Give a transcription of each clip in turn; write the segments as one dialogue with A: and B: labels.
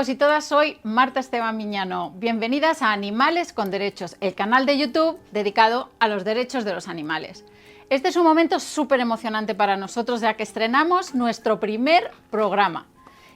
A: todos y todas, soy Marta Esteban Miñano. Bienvenidas a Animales con Derechos, el canal de YouTube dedicado a los derechos de los animales. Este es un momento súper emocionante para nosotros, ya que estrenamos nuestro primer programa.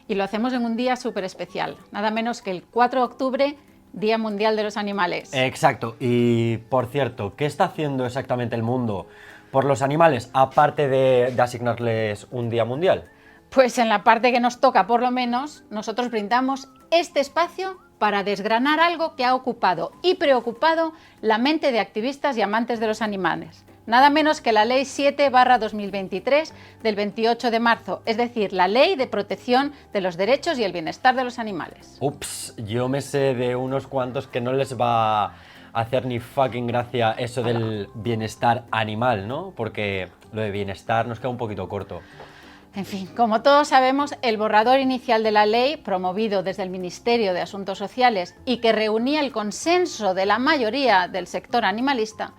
A: Y lo hacemos en un día súper especial, nada menos que el 4 de octubre, Día Mundial de los Animales.
B: Exacto, y por cierto, ¿qué está haciendo exactamente el mundo por los animales, aparte de asignarles un Día Mundial?
A: Pues en la parte que nos toca, por lo menos, nosotros brindamos este espacio para desgranar algo que ha ocupado y preocupado la mente de activistas y amantes de los animales. Nada menos que la Ley 7/2023 del 28 de marzo, es decir, la Ley de Protección de los Derechos y el Bienestar de los Animales.
B: Ups, yo me sé de unos cuantos que no les va a hacer ni fucking gracia eso del bienestar animal, ¿no? Porque lo de bienestar nos queda un poquito corto.
A: En fin, como todos sabemos, el borrador inicial de la ley, promovido desde el Ministerio de Asuntos Sociales y que reunía el consenso de la mayoría del sector animalista,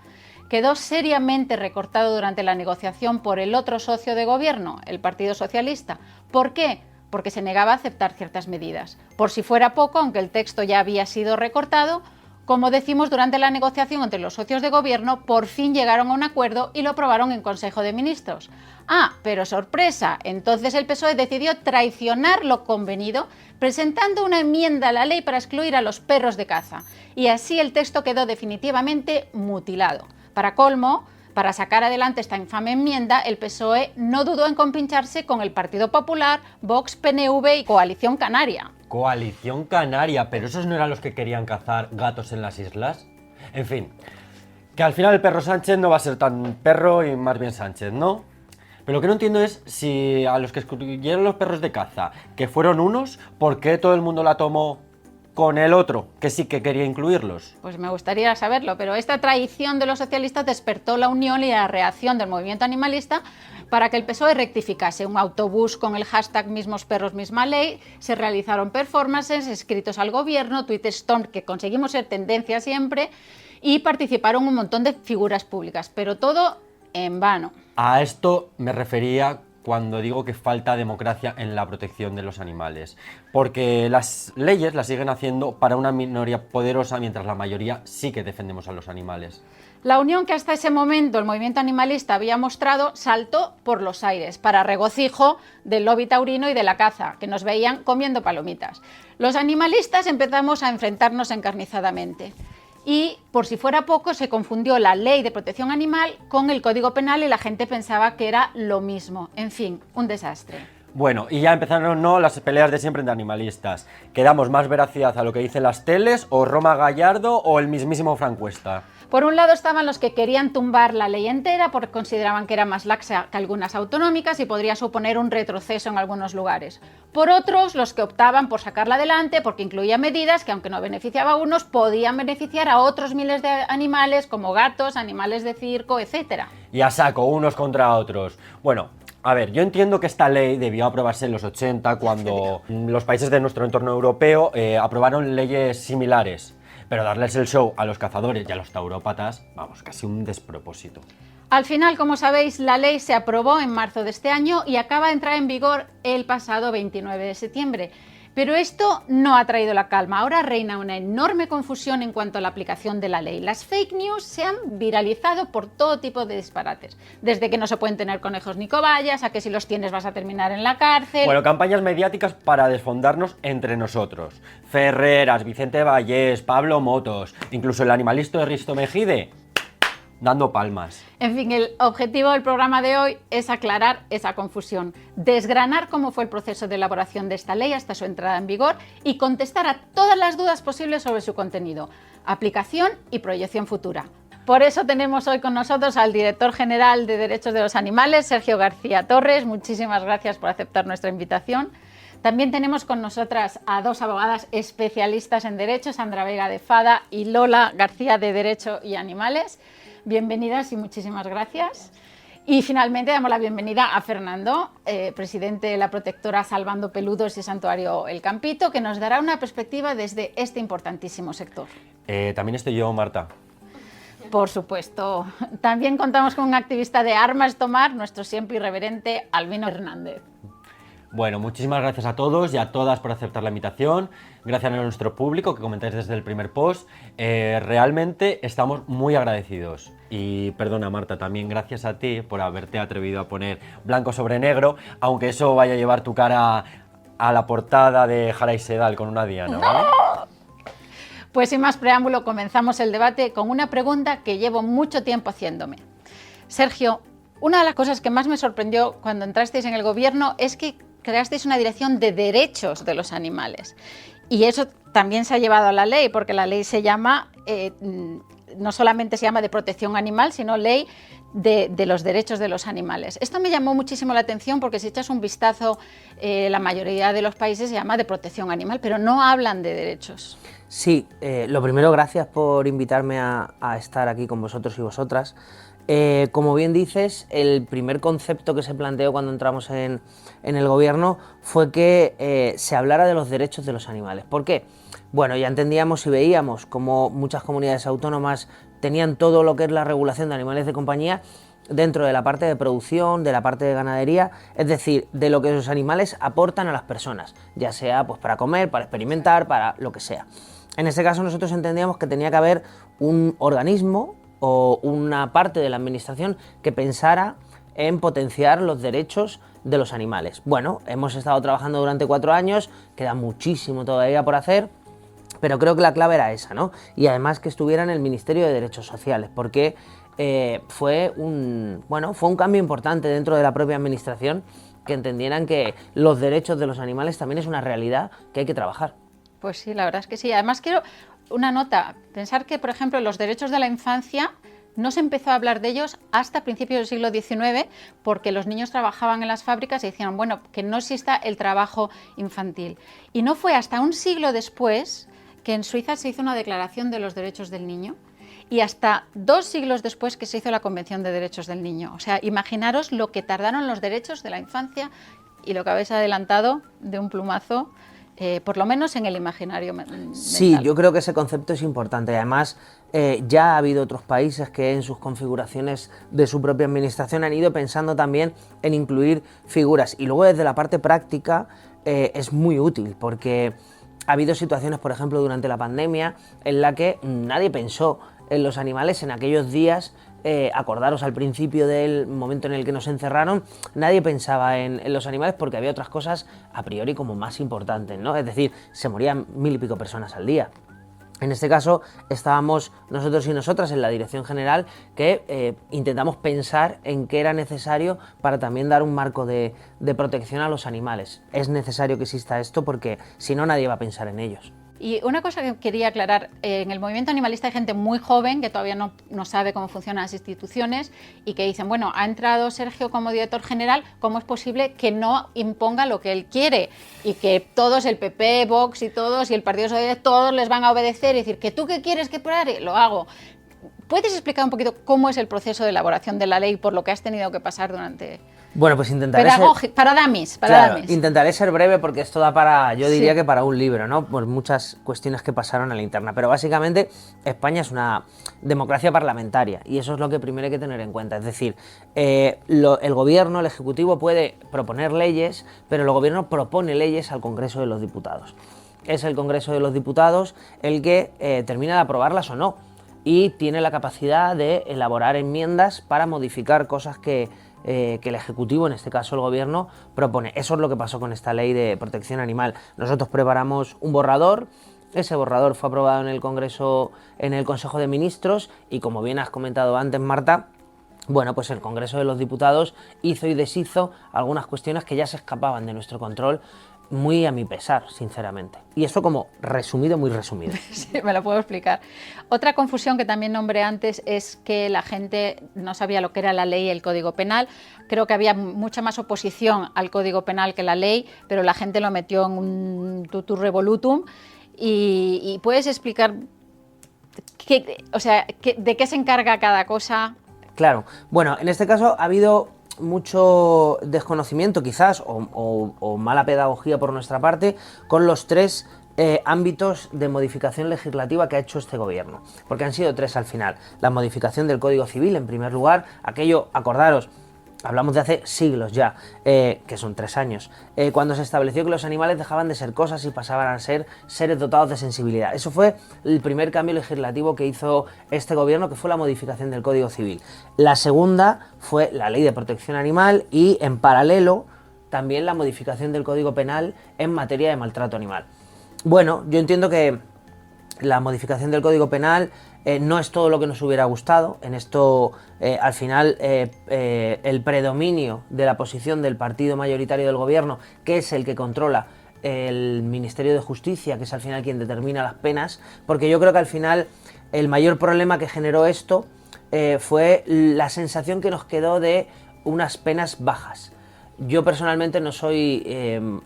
A: quedó seriamente recortado durante la negociación por el otro socio de gobierno, el Partido Socialista. ¿Por qué? Porque se negaba a aceptar ciertas medidas. Por si fuera poco, aunque el texto ya había sido recortado, como decimos, durante la negociación entre los socios de gobierno, por fin llegaron a un acuerdo y lo aprobaron en Consejo de Ministros. Ah, pero sorpresa, entonces el PSOE decidió traicionar lo convenido, presentando una enmienda a la ley para excluir a los perros de caza. Y así el texto quedó definitivamente mutilado. Para colmo, para sacar adelante esta infame enmienda, el PSOE no dudó en compincharse con el Partido Popular, Vox, PNV y Coalición Canaria.
B: Coalición Canaria, pero esos no eran los que querían cazar gatos en las islas. En fin, que al final el perro Sánchez no va a ser tan perro y más bien Sánchez, ¿no? Pero lo que no entiendo es si a los que excluyeron los perros de caza, que fueron unos, ¿por qué todo el mundo la tomó con el otro, que sí que quería incluirlos?
A: Pues me gustaría saberlo, pero esta traición de los socialistas despertó la unión y la reacción del movimiento animalista para que el PSOE rectificase. Un autobús con el hashtag Mismos Perros, Misma Ley, se realizaron performances, escritos al gobierno, Twitterstone, que conseguimos ser tendencia siempre, y participaron un montón de figuras públicas, pero todo en vano.
B: A esto me refería cuando digo que falta democracia en la protección de los animales, porque las leyes las siguen haciendo para una minoría poderosa, mientras la mayoría sí que defendemos a los animales.
A: La unión que hasta ese momento el movimiento animalista había mostrado saltó por los aires, para regocijo del lobby taurino y de la caza, que nos veían comiendo palomitas. Los animalistas empezamos a enfrentarnos encarnizadamente. Y, por si fuera poco, se confundió la Ley de Protección Animal con el Código Penal y la gente pensaba que era lo mismo. En fin, un desastre.
B: Bueno, y ya empezaron las peleas de siempre entre animalistas. ¿Que damos más veracidad a lo que dicen las teles, o Roma Gallardo, o el mismísimo Frank Cuesta?
A: Por un lado estaban los que querían tumbar la ley entera porque consideraban que era más laxa que algunas autonómicas y podría suponer un retroceso en algunos lugares. Por otros, los que optaban por sacarla adelante porque incluía medidas que, aunque no beneficiaba a unos, podían beneficiar a otros miles de animales como gatos, animales de circo, etc.
B: Y a saco, unos contra otros. Bueno, a ver, yo entiendo que esta ley debió aprobarse en los 80 cuando los países de nuestro entorno europeo aprobaron leyes similares. Pero darles el show a los cazadores y a los taurópatas, vamos, casi un despropósito.
A: Al final, como sabéis, la ley se aprobó en marzo de este año y acaba de entrar en vigor el pasado 29 de septiembre. Pero esto no ha traído la calma. Ahora reina una enorme confusión en cuanto a la aplicación de la ley. Las fake news se han viralizado por todo tipo de disparates. Desde que no se pueden tener conejos ni cobayas, a que si los tienes vas a terminar en la cárcel.
B: Bueno, campañas mediáticas para desfondarnos entre nosotros. Ferreras, Vicente Vallés, Pablo Motos, incluso el animalista de Risto Mejide, dando palmas.
A: En fin, el objetivo del programa de hoy es aclarar esa confusión, desgranar cómo fue el proceso de elaboración de esta ley hasta su entrada en vigor y contestar a todas las dudas posibles sobre su contenido, aplicación y proyección futura. Por eso tenemos hoy con nosotros al director general de Derechos de los Animales, Sergio García Torres. Muchísimas gracias por aceptar nuestra invitación. También tenemos con nosotras a dos abogadas especialistas en derecho, Sandra Vega de Fada y Lola García de Derecho y Animales. Bienvenidas y muchísimas gracias. Y finalmente damos la bienvenida a Fernando, presidente de la protectora Salvando Peludos y Santuario El Campito, que nos dará una perspectiva desde este importantísimo sector.
B: También estoy yo, Marta.
A: Por supuesto. También contamos con un activista de Armas Tomar, nuestro siempre irreverente Albino Hernández.
B: Bueno, muchísimas gracias a todos y a todas por aceptar la invitación. Gracias a nuestro público que comentáis desde el primer post. Realmente estamos muy agradecidos. Y perdona, Marta, también gracias a ti por haberte atrevido a poner blanco sobre negro, aunque eso vaya a llevar tu cara a la portada de Jara y Sedal con una diana, ¿vale?
A: Pues sin más preámbulo, comenzamos el debate con una pregunta que llevo mucho tiempo haciéndome. Sergio, una de las cosas que más me sorprendió cuando entrasteis en el gobierno es que creasteis una dirección de derechos de los animales. Y eso también se ha llevado a la ley, porque la ley se llama, no solamente se llama de protección animal, sino ley de los derechos de los animales. Esto me llamó muchísimo la atención porque si echas un vistazo, la mayoría de los países se llama de protección animal, pero no hablan de derechos.
C: Sí, lo primero, gracias por invitarme a estar aquí con vosotros y vosotras. Como bien dices, el primer concepto que se planteó cuando entramos en el gobierno fue que se hablara de los derechos de los animales. ¿Por qué? Bueno, ya entendíamos y veíamos cómo muchas comunidades autónomas tenían todo lo que es la regulación de animales de compañía dentro de la parte de producción, de la parte de ganadería, es decir, de lo que los animales aportan a las personas, ya sea pues para comer, para experimentar, para lo que sea. En este caso nosotros entendíamos que tenía que haber un organismo o una parte de la administración que pensara en potenciar los derechos de los animales. Bueno, hemos estado trabajando durante 4 años, queda muchísimo todavía por hacer, pero creo que la clave era esa, ¿no? Y además que estuviera en el Ministerio de Derechos Sociales, porque fue un cambio importante dentro de la propia administración, que entendieran que los derechos de los animales también es una realidad que hay que trabajar.
A: Pues sí, la verdad es que sí. Además quiero una nota, pensar que, por ejemplo, los derechos de la infancia no se empezó a hablar de ellos hasta principios del siglo XIX, porque los niños trabajaban en las fábricas y decían, bueno, que no exista el trabajo infantil. Y no fue hasta un siglo después que en Suiza se hizo una declaración de los derechos del niño y hasta 2 siglos después que se hizo la Convención de Derechos del Niño. O sea, imaginaros lo que tardaron los derechos de la infancia y lo que habéis adelantado de un plumazo. Por lo menos en el imaginario mental.
C: Sí, yo creo que ese concepto es importante. Además, ya ha habido otros países que en sus configuraciones de su propia administración han ido pensando también en incluir figuras. Y luego desde la parte práctica es muy útil porque ha habido situaciones, por ejemplo, durante la pandemia en la que nadie pensó en los animales en aquellos días. Acordaros al principio del momento en el que nos encerraron, nadie pensaba en los animales porque había otras cosas a priori como más importantes, ¿no? Es decir, se morían 1000 y pico personas al día. En este caso estábamos nosotros y nosotras en la dirección general que intentamos pensar en qué era necesario para también dar un marco de protección a los animales. Es necesario que exista esto porque si no nadie va a pensar en ellos.
A: Y una cosa que quería aclarar, en el movimiento animalista hay gente muy joven que todavía no sabe cómo funcionan las instituciones y que dicen, bueno, ha entrado Sergio como director general, ¿cómo es posible que no imponga lo que él quiere? Y que todos, el PP, Vox y todos, y el Partido Socialista, todos les van a obedecer y decir, ¿que tú qué quieres que pare? Lo hago. ¿Puedes explicar un poquito cómo es el proceso de elaboración de la ley por lo que has tenido que pasar durante...
C: Bueno, pues intentaré
A: para dummies.
C: Intentaré ser breve porque esto da para, yo diría que para un libro, ¿no? Por muchas cuestiones que pasaron en la interna. Pero básicamente España es una democracia parlamentaria y eso es lo que primero hay que tener en cuenta. Es decir, el gobierno, el ejecutivo puede proponer leyes, pero el gobierno propone leyes al Congreso de los Diputados. Es el Congreso de los Diputados el que termina de aprobarlas o no y tiene la capacidad de elaborar enmiendas para modificar cosas que el Ejecutivo, en este caso el Gobierno, propone. Eso es lo que pasó con esta ley de protección animal. Nosotros preparamos un borrador, ese borrador fue aprobado en el Congreso, en el Consejo de Ministros y, como bien has comentado antes, Marta, bueno, pues el Congreso de los Diputados hizo y deshizo algunas cuestiones que ya se escapaban de nuestro control, muy a mi pesar, sinceramente. Y eso como resumido, muy resumido.
A: Sí, me lo puedo explicar. Otra confusión que también nombré antes es que la gente no sabía lo que era la ley y el Código Penal. Creo que había mucha más oposición al Código Penal que la ley, pero la gente lo metió en un tutu revolutum. Y puedes explicar de qué se encarga cada cosa.
C: Claro. Bueno, en este caso ha habido mucho desconocimiento quizás o mala pedagogía por nuestra parte con los 3 ámbitos de modificación legislativa que ha hecho este gobierno, porque han sido 3 al final. La modificación del Código Civil, en primer lugar, aquello, acordaros, hablamos de hace siglos ya, que son 3 años, cuando se estableció que los animales dejaban de ser cosas y pasaban a ser seres dotados de sensibilidad. Eso fue el primer cambio legislativo que hizo este gobierno, que fue la modificación del Código Civil. La segunda fue la Ley de Protección Animal y, en paralelo, también la modificación del Código Penal en materia de maltrato animal. Bueno, yo entiendo que la modificación del Código Penal no es todo lo que nos hubiera gustado. En esto, al final, el predominio de la posición del partido mayoritario del gobierno, que es el que controla el Ministerio de Justicia, que es al final quien determina las penas, porque yo creo que al final el mayor problema que generó esto fue la sensación que nos quedó de unas penas bajas. Yo personalmente no soy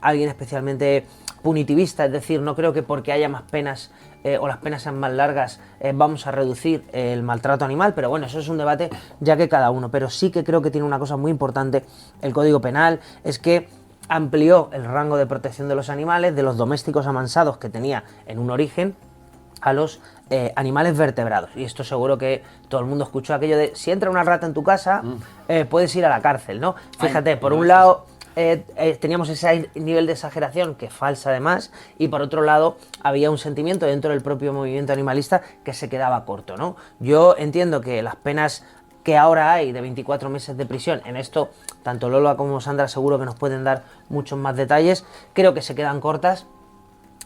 C: alguien especialmente punitivista, es decir, no creo que porque haya más penas o las penas sean más largas vamos a reducir el maltrato animal, pero bueno, eso es un debate ya que cada uno. Pero sí que creo que tiene una cosa muy importante el Código Penal, es que amplió el rango de protección de los animales, de los domésticos amansados que tenía en un origen, a los animales vertebrados. Y esto seguro que todo el mundo escuchó aquello de si entra una rata en tu casa, puedes ir a la cárcel, ¿no? Fíjate, por un lado teníamos ese nivel de exageración que es falsa además, y por otro lado había un sentimiento dentro del propio movimiento animalista que se quedaba corto, ¿no? Yo entiendo que las penas que ahora hay de 24 meses de prisión, en esto tanto Lola como Sandra seguro que nos pueden dar muchos más detalles, creo que se quedan cortas,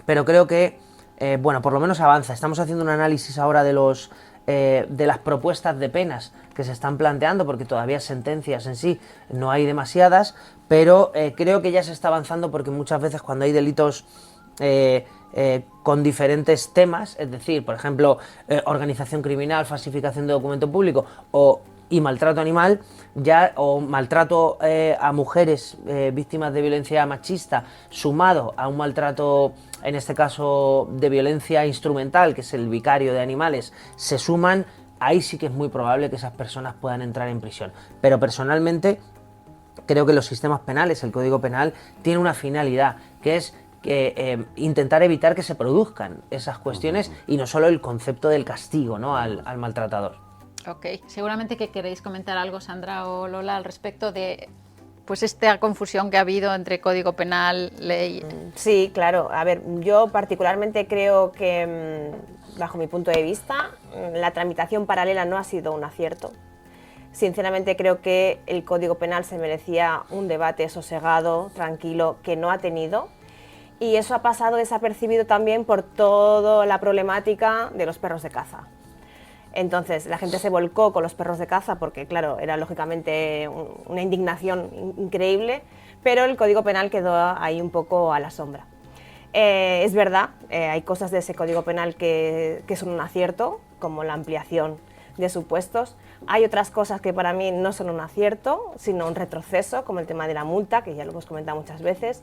C: pero creo que bueno, por lo menos avanza. Estamos haciendo un análisis ahora de las propuestas de penas que se están planteando, porque todavía sentencias en sí no hay demasiadas, pero creo que ya se está avanzando, porque muchas veces cuando hay delitos con diferentes temas, es decir, por ejemplo, organización criminal, falsificación de documento público y maltrato animal, o maltrato a mujeres víctimas de violencia machista, sumado a un maltrato, en este caso de violencia instrumental, que es el vicario de animales, se suman, ahí sí que es muy probable que esas personas puedan entrar en prisión. Pero personalmente creo que los sistemas penales, el Código Penal, tiene una finalidad, que es intentar evitar que se produzcan esas cuestiones y no solo el concepto del castigo, ¿no?, al maltratador.
A: Ok, seguramente que queréis comentar algo, Sandra o Lola, al respecto de pues esta confusión que ha habido entre Código Penal, ley.
D: Sí, claro. A ver, yo particularmente creo que, bajo mi punto de vista, la tramitación paralela no ha sido un acierto. Sinceramente creo que el Código Penal se merecía un debate sosegado, tranquilo, que no ha tenido. Y eso ha pasado desapercibido también por toda la problemática de los perros de caza. Entonces la gente se volcó con los perros de caza porque, claro, era lógicamente una indignación increíble, pero el Código Penal quedó ahí un poco a la sombra. Es verdad, hay cosas de ese Código Penal que son un acierto, como la ampliación de supuestos. Hay otras cosas que para mí no son un acierto, sino un retroceso, como el tema de la multa, que ya lo hemos comentado muchas veces.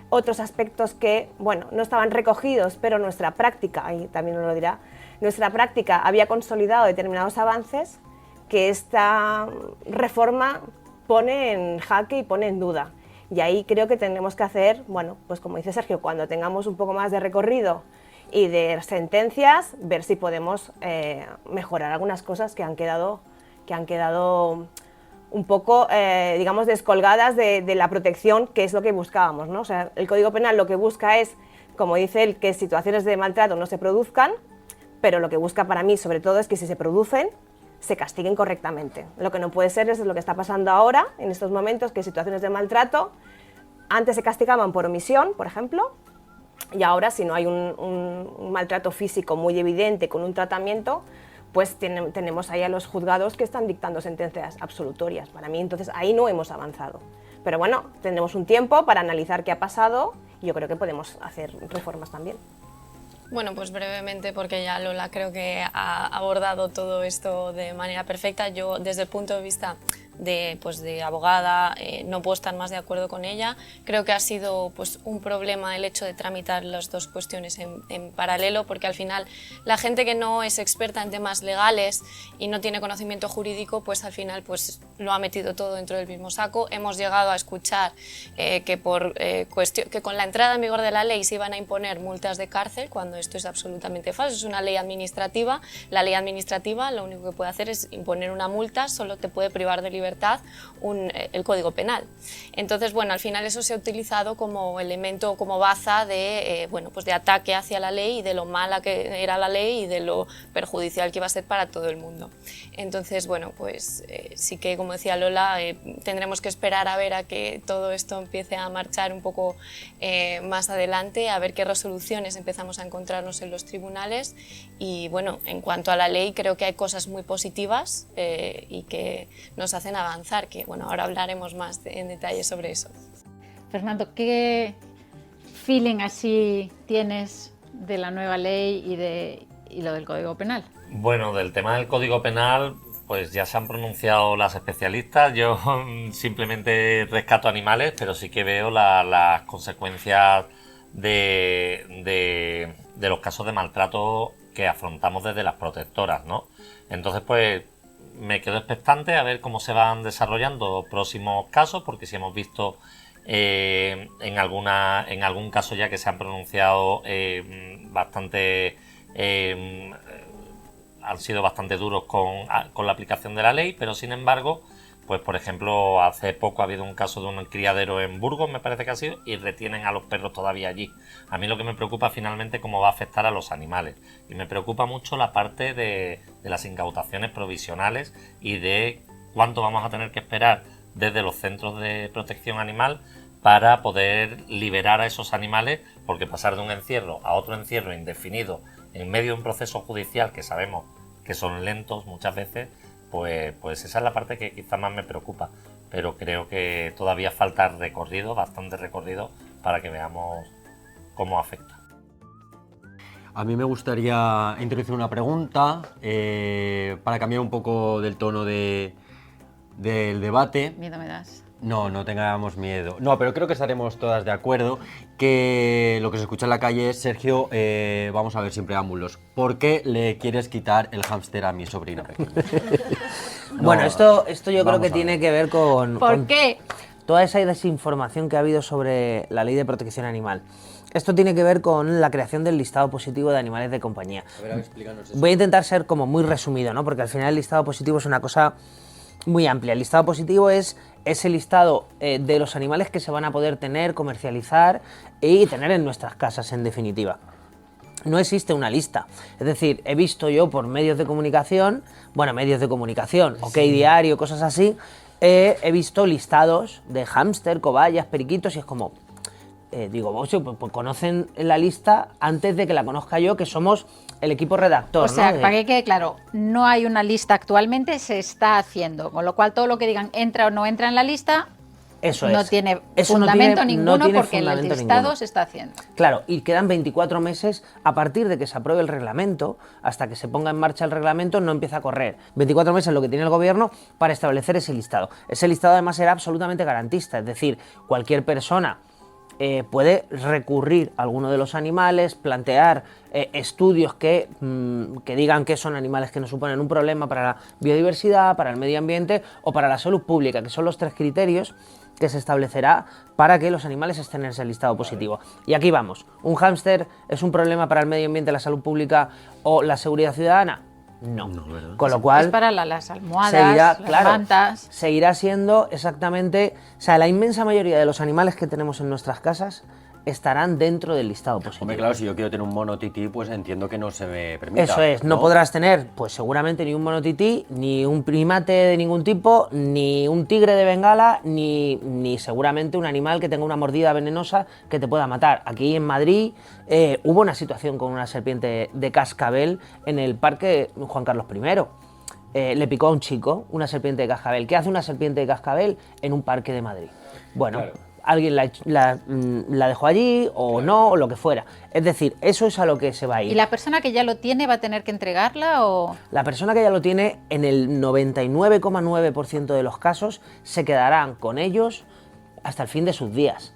D: Otros aspectos que, bueno, no estaban recogidos, pero nuestra práctica, ahí también nos lo dirá, nuestra práctica había consolidado determinados avances que esta reforma pone en jaque y pone en duda. Y ahí creo que tenemos que hacer, bueno, pues como dice Sergio, cuando tengamos un poco más de recorrido y de sentencias, ver si podemos mejorar algunas cosas que han quedado un poco, digamos, descolgadas de la protección, que es lo que buscábamos, ¿no? O sea, el Código Penal lo que busca es, como dice él, que situaciones de maltrato no se produzcan, pero lo que busca para mí, sobre todo, es que si se producen, se castiguen correctamente. Lo que no puede ser es lo que está pasando ahora, en estos momentos, que situaciones de maltrato antes se castigaban por omisión, por ejemplo, y ahora, si no hay un maltrato físico muy evidente con un tratamiento, pues tenemos ahí a los juzgados que están dictando sentencias absolutorias. Para mí, entonces, ahí no hemos avanzado. Pero bueno, tendremos un tiempo para analizar qué ha pasado y yo creo que podemos hacer reformas también.
E: Bueno, pues brevemente, porque ya Lola creo que ha abordado todo esto de manera perfecta. Yo, desde el punto de vista de abogada, no puedo estar más de acuerdo con ella. Creo que ha sido pues, un problema el hecho de tramitar las dos cuestiones en paralelo, porque al final la gente que no es experta en temas legales y no tiene conocimiento jurídico, pues al final pues, lo ha metido todo dentro del mismo saco. Hemos llegado a escuchar que con la entrada en vigor de la ley se iban a imponer multas de cárcel, cuando esto es absolutamente falso. Es una ley administrativa. La ley administrativa lo único que puede hacer es imponer una multa, solo te puede privar de libertad libertad el Código Penal. Entonces, bueno, al final eso se ha utilizado como elemento, como baza de, bueno, pues de ataque hacia la ley y de lo mala que era la ley y de lo perjudicial que iba a ser para todo el mundo. Entonces, bueno, pues sí que, como decía Lola, tendremos que esperar a ver a que todo esto empiece a marchar un poco más adelante, a ver qué resoluciones empezamos a encontrarnos en los tribunales. Y bueno, en cuanto a la ley, creo que hay cosas muy positivas y que nos hacen avanzar, que bueno, ahora hablaremos más en detalle sobre eso.
A: Fernando, ¿qué feeling así tienes de la nueva ley y lo del Código Penal?
F: Bueno, del tema del Código Penal, pues ya se han pronunciado las especialistas. Yo simplemente rescato animales, pero sí que veo las consecuencias de los casos de maltrato que afrontamos desde las protectoras, ¿no? Entonces, pues me quedo expectante a ver cómo se van desarrollando próximos casos, porque si hemos visto en algún caso ya que se han pronunciado bastante, han sido bastante duros con la aplicación de la ley, pero sin embargo, pues por ejemplo, hace poco ha habido un caso de un criadero en Burgos, me parece que ha sido, y retienen a los perros todavía allí. A mí lo que me preocupa finalmente es cómo va a afectar a los animales, y me preocupa mucho la parte de las incautaciones provisionales y de cuánto vamos a tener que esperar desde los centros de protección animal para poder liberar a esos animales, porque pasar de un encierro a otro encierro indefinido en medio de un proceso judicial que sabemos que son lentos muchas veces, pues esa es la parte que quizás más me preocupa, pero creo que todavía falta recorrido, bastante recorrido, para que veamos cómo afecta.
B: A mí me gustaría introducir una pregunta para cambiar un poco del tono del debate.
A: Miedo me das.
B: No, no tengamos miedo. No, pero creo que estaremos todas de acuerdo que lo que se escucha en la calle es: Sergio, vamos a ver sin preámbulos, ¿por qué le quieres quitar el hámster a mi sobrina pequeña?
C: Bueno, esto yo creo que tiene que ver con...
A: ¿Por qué?
C: Toda esa desinformación que ha habido sobre la ley de protección animal. Esto tiene que ver con la creación del listado positivo de animales de compañía.
B: A ver, explícanos eso.
C: Voy a intentar ser como muy resumido, ¿no? Porque al final el listado positivo es una cosa muy amplia. El listado positivo es ese listado de los animales que se van a poder tener, comercializar y tener en nuestras casas, en definitiva. No existe una lista. Es decir, he visto yo por medios de comunicación, OK Diario, cosas así, he visto listados de hámster, cobayas, periquitos, y es como, pues conocen la lista antes de que la conozca yo, que somos el equipo redactor.
A: O sea,
C: ¿no?
A: para que quede claro, no hay una lista actualmente, se está haciendo, con lo cual todo lo que digan entra o no entra en la lista
C: Eso
A: no
C: es.
A: tiene
C: Eso
A: fundamento
C: no tiene
A: ninguno porque el
C: fundamento
A: listado
C: ninguno.
A: se está haciendo.
C: Claro, y quedan 24 meses a partir de que se apruebe el reglamento, hasta que se ponga en marcha el reglamento no empieza a correr. 24 meses es lo que tiene el gobierno para establecer ese listado. Ese listado además será absolutamente garantista, es decir, cualquier persona puede recurrir a alguno de los animales, plantear estudios que digan que son animales que no suponen un problema para la biodiversidad, para el medio ambiente o para la salud pública, que son los 3 criterios que se establecerá para que los animales estén en ese listado positivo. Y aquí vamos, ¿un hámster es un problema para el medio ambiente, la salud pública o la seguridad ciudadana? No. Con lo cual,
A: Es para las almohadas, las mantas.
C: seguirá siendo exactamente, o sea, la inmensa mayoría de los animales que tenemos en nuestras casas estarán dentro del listado positivo.
B: Hombre, claro, si yo quiero tener un mono tití, pues entiendo que no se me permita.
C: Eso es, no podrás tener, pues seguramente ni un mono tití, ni un primate de ningún tipo, ni un tigre de Bengala, ni seguramente un animal que tenga una mordida venenosa que te pueda matar. Aquí en Madrid hubo una situación con una serpiente de cascabel en el parque Juan Carlos I. Le picó a un chico una serpiente de cascabel. ¿Qué hace una serpiente de cascabel en un parque de Madrid? Bueno, claro, alguien la dejó allí o no, o lo que fuera. Es decir, eso es a lo que se va a ir.
A: ¿Y la persona que ya lo tiene va a tener que entregarla o...?
C: La persona que ya lo tiene, en el 99,9% de los casos, se quedarán con ellos hasta el fin de sus días.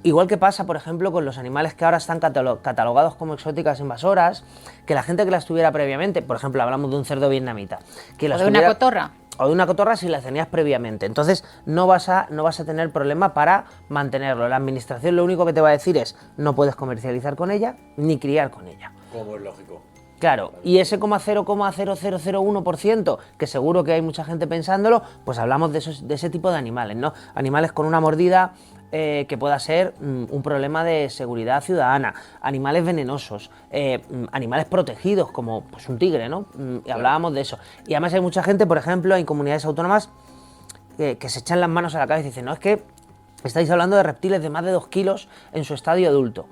C: Igual que pasa, por ejemplo, con los animales que ahora están catalogados como exóticas invasoras, que la gente que las tuviera previamente, por ejemplo, hablamos de un cerdo vietnamita, que
A: ¿O de una cotorra?
C: O de una cotorra si la tenías previamente. Entonces no vas a tener problema para mantenerlo. La administración lo único que te va a decir es: no puedes comercializar con ella ni criar con ella.
B: Como es lógico.
C: Claro, y ese 0,0001%, que seguro que hay mucha gente pensándolo, pues hablamos de ese tipo de animales, ¿no? Animales con una mordida que pueda ser un problema de seguridad ciudadana, animales venenosos, animales protegidos, como pues, un tigre, ¿no? Y hablábamos de eso. Y además hay mucha gente, por ejemplo, en comunidades autónomas que se echan las manos a la cabeza y dicen, no, es que estáis hablando de reptiles de más de 2 kilos en su estadio adulto.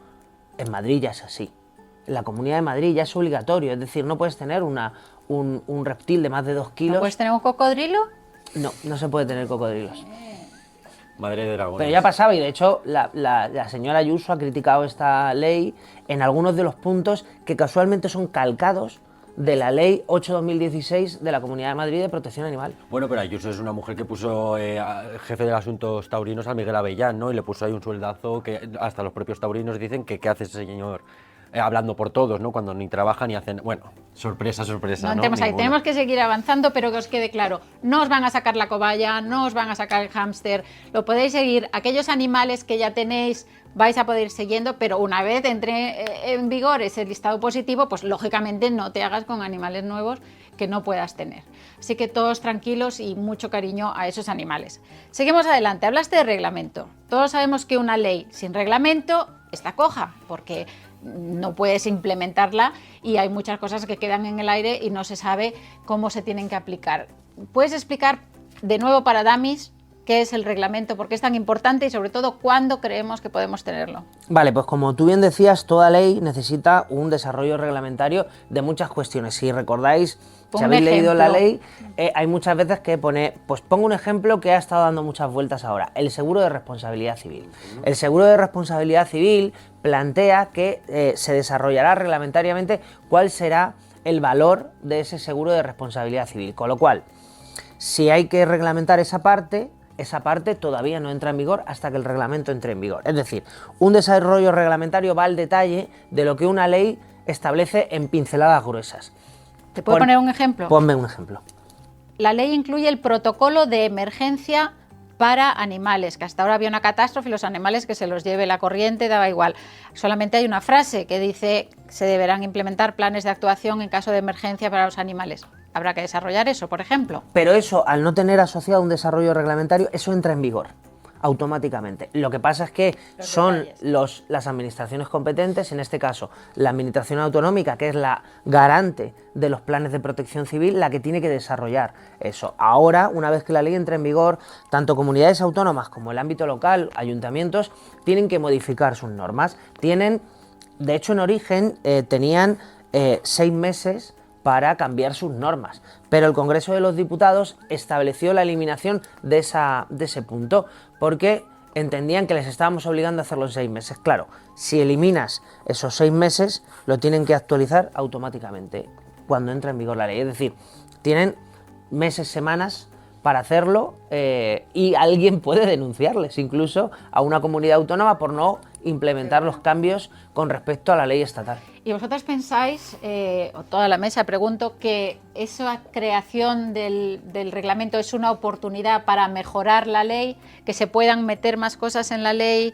C: En Madrid ya es así. En la Comunidad de Madrid ya es obligatorio, es decir, no puedes tener un reptil de más de 2 kilos.
A: ¿No puedes tener un cocodrilo?
C: No, no se puede tener cocodrilos.
B: Madre de dragones.
C: Pero ya pasaba y de hecho la señora Ayuso ha criticado esta ley en algunos de los puntos que casualmente son calcados de la ley 8/2016 de la Comunidad de Madrid de Protección Animal.
B: Bueno, pero Ayuso es una mujer que puso jefe de asuntos taurinos a Miguel Avellán, ¿no? Y le puso ahí un sueldazo que hasta los propios taurinos dicen que qué hace ese señor hablando por todos, ¿no? Cuando ni trabajan ni hacen... Bueno, sorpresa,
A: No
B: ¿no?
A: entremos ahí,
B: Ninguna.
A: tenemos que seguir avanzando, pero que os quede claro, no os van a sacar la cobaya, no os van a sacar el hámster, lo podéis seguir, aquellos animales que ya tenéis vais a poder ir siguiendo, pero una vez entre en vigor ese listado positivo, pues lógicamente no te hagas con animales nuevos que no puedas tener. Así que todos tranquilos y mucho cariño a esos animales. Seguimos adelante, hablaste de reglamento. Todos sabemos que una ley sin reglamento está coja, porque no puedes implementarla y hay muchas cosas que quedan en el aire y no se sabe cómo se tienen que aplicar. ¿Puedes explicar de nuevo para Damis qué es el reglamento, por qué es tan importante y sobre todo cuándo creemos que podemos tenerlo?
C: Vale, pues como tú bien decías, toda ley necesita un desarrollo reglamentario de muchas cuestiones. Si recordáis,
A: Pon
C: si
A: un
C: habéis leído la
A: ejemplo.
C: ley, hay muchas veces que pone, pues pongo un ejemplo que ha estado dando muchas vueltas ahora, el seguro de responsabilidad civil. El seguro de responsabilidad civil plantea que se desarrollará reglamentariamente cuál será el valor de ese seguro de responsabilidad civil. Con lo cual, si hay que reglamentar esa parte todavía no entra en vigor hasta que el reglamento entre en vigor. Es decir, un desarrollo reglamentario va al detalle de lo que una ley establece en pinceladas gruesas.
A: ¿Te puedo poner un ejemplo?
C: Ponme un ejemplo.
A: La ley incluye el protocolo de emergencia para animales, que hasta ahora había una catástrofe y los animales que se los lleve la corriente daba igual. Solamente hay una frase que dice que se deberán implementar planes de actuación en caso de emergencia para los animales. Habrá que desarrollar eso, por ejemplo.
C: Pero eso, al no tener asociado un desarrollo reglamentario, eso entra en vigor automáticamente. Lo que pasa es que son las administraciones competentes, en este caso la administración autonómica, que es la garante de los planes de protección civil, la que tiene que desarrollar eso. Ahora, una vez que la ley entra en vigor, tanto comunidades autónomas como el ámbito local, ayuntamientos, tienen que modificar sus normas. De hecho, en origen tenían 6 meses para cambiar sus normas, pero el Congreso de los Diputados estableció la eliminación de ese punto, porque entendían que les estábamos obligando a hacerlo en 6 meses. Claro, si eliminas esos 6 meses, lo tienen que actualizar automáticamente cuando entra en vigor la ley. Es decir, tienen meses, semanas para hacerlo y alguien puede denunciarles incluso a una comunidad autónoma por no implementar los cambios con respecto a la ley estatal.
A: ¿Y vosotros pensáis, o toda la mesa pregunto, que esa creación del reglamento es una oportunidad para mejorar la ley, que se puedan meter más cosas en la ley,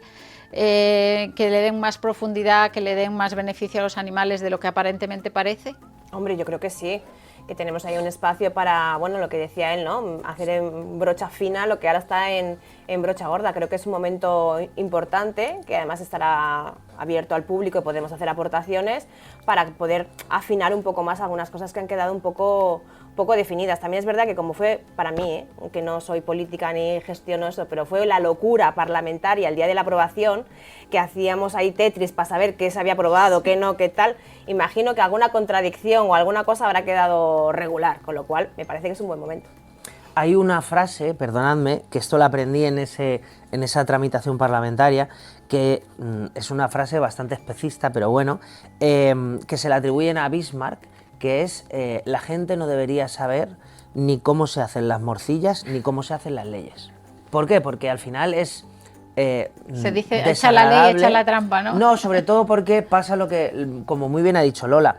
A: que le den más profundidad, que le den más beneficio a los animales de lo que aparentemente parece?
D: Hombre, yo creo que sí, que tenemos ahí un espacio para, bueno, lo que decía él, ¿no? Hacer en brocha fina lo que ahora está en brocha gorda. Creo que es un momento importante, que además estará abierto al público y podemos hacer aportaciones para poder afinar un poco más algunas cosas que han quedado un poco definidas. También es verdad que como fue para mí, que no soy política ni gestiono eso, pero fue la locura parlamentaria el día de la aprobación, que hacíamos ahí Tetris para saber qué se había aprobado, qué no, qué tal. Imagino que alguna contradicción o alguna cosa habrá quedado regular, con lo cual me parece que es un buen momento.
C: Hay una frase, perdonadme, que esto la aprendí en esa tramitación parlamentaria, que es una frase bastante especista, pero bueno, que se le atribuyen a Bismarck, que es la gente no debería saber ni cómo se hacen las morcillas ni cómo se hacen las leyes. ¿Por qué? Porque al final es
A: se dice, echa la ley, echa la trampa, ¿no?
C: No, sobre todo porque pasa lo que, como muy bien ha dicho Lola,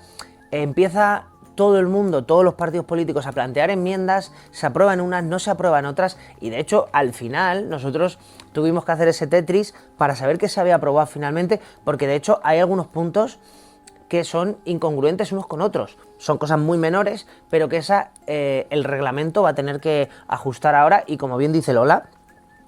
C: empieza todo el mundo, todos los partidos políticos a plantear enmiendas, se aprueban unas, no se aprueban otras, y de hecho al final nosotros tuvimos que hacer ese Tetris para saber qué se había aprobado finalmente, porque de hecho hay algunos puntos que son incongruentes unos con otros. Son cosas muy menores, pero que el reglamento va a tener que ajustar ahora y, como bien dice Lola,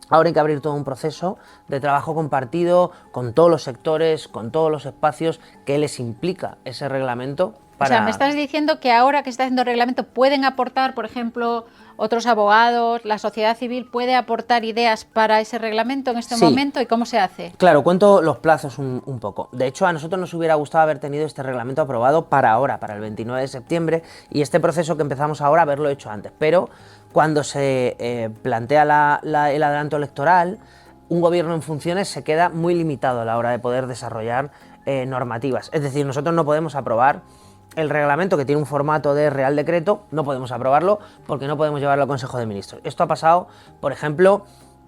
C: ahora hay que abrir todo un proceso de trabajo compartido con todos los sectores, con todos los espacios que les implica ese reglamento.
A: O sea, me estás diciendo que ahora que se está haciendo el reglamento pueden aportar, por ejemplo, otros abogados, la sociedad civil puede aportar ideas para ese reglamento en este momento, ¿y cómo se hace?
C: Claro, cuento los plazos un poco. De hecho, a nosotros nos hubiera gustado haber tenido este reglamento aprobado para ahora, para el 29 de septiembre, y este proceso que empezamos ahora, haberlo hecho antes. Pero cuando se plantea el adelanto electoral, un gobierno en funciones se queda muy limitado a la hora de poder desarrollar normativas. Es decir, nosotros no podemos aprobar el reglamento, que tiene un formato de Real Decreto, no podemos aprobarlo porque no podemos llevarlo al Consejo de Ministros. Esto ha pasado, por ejemplo,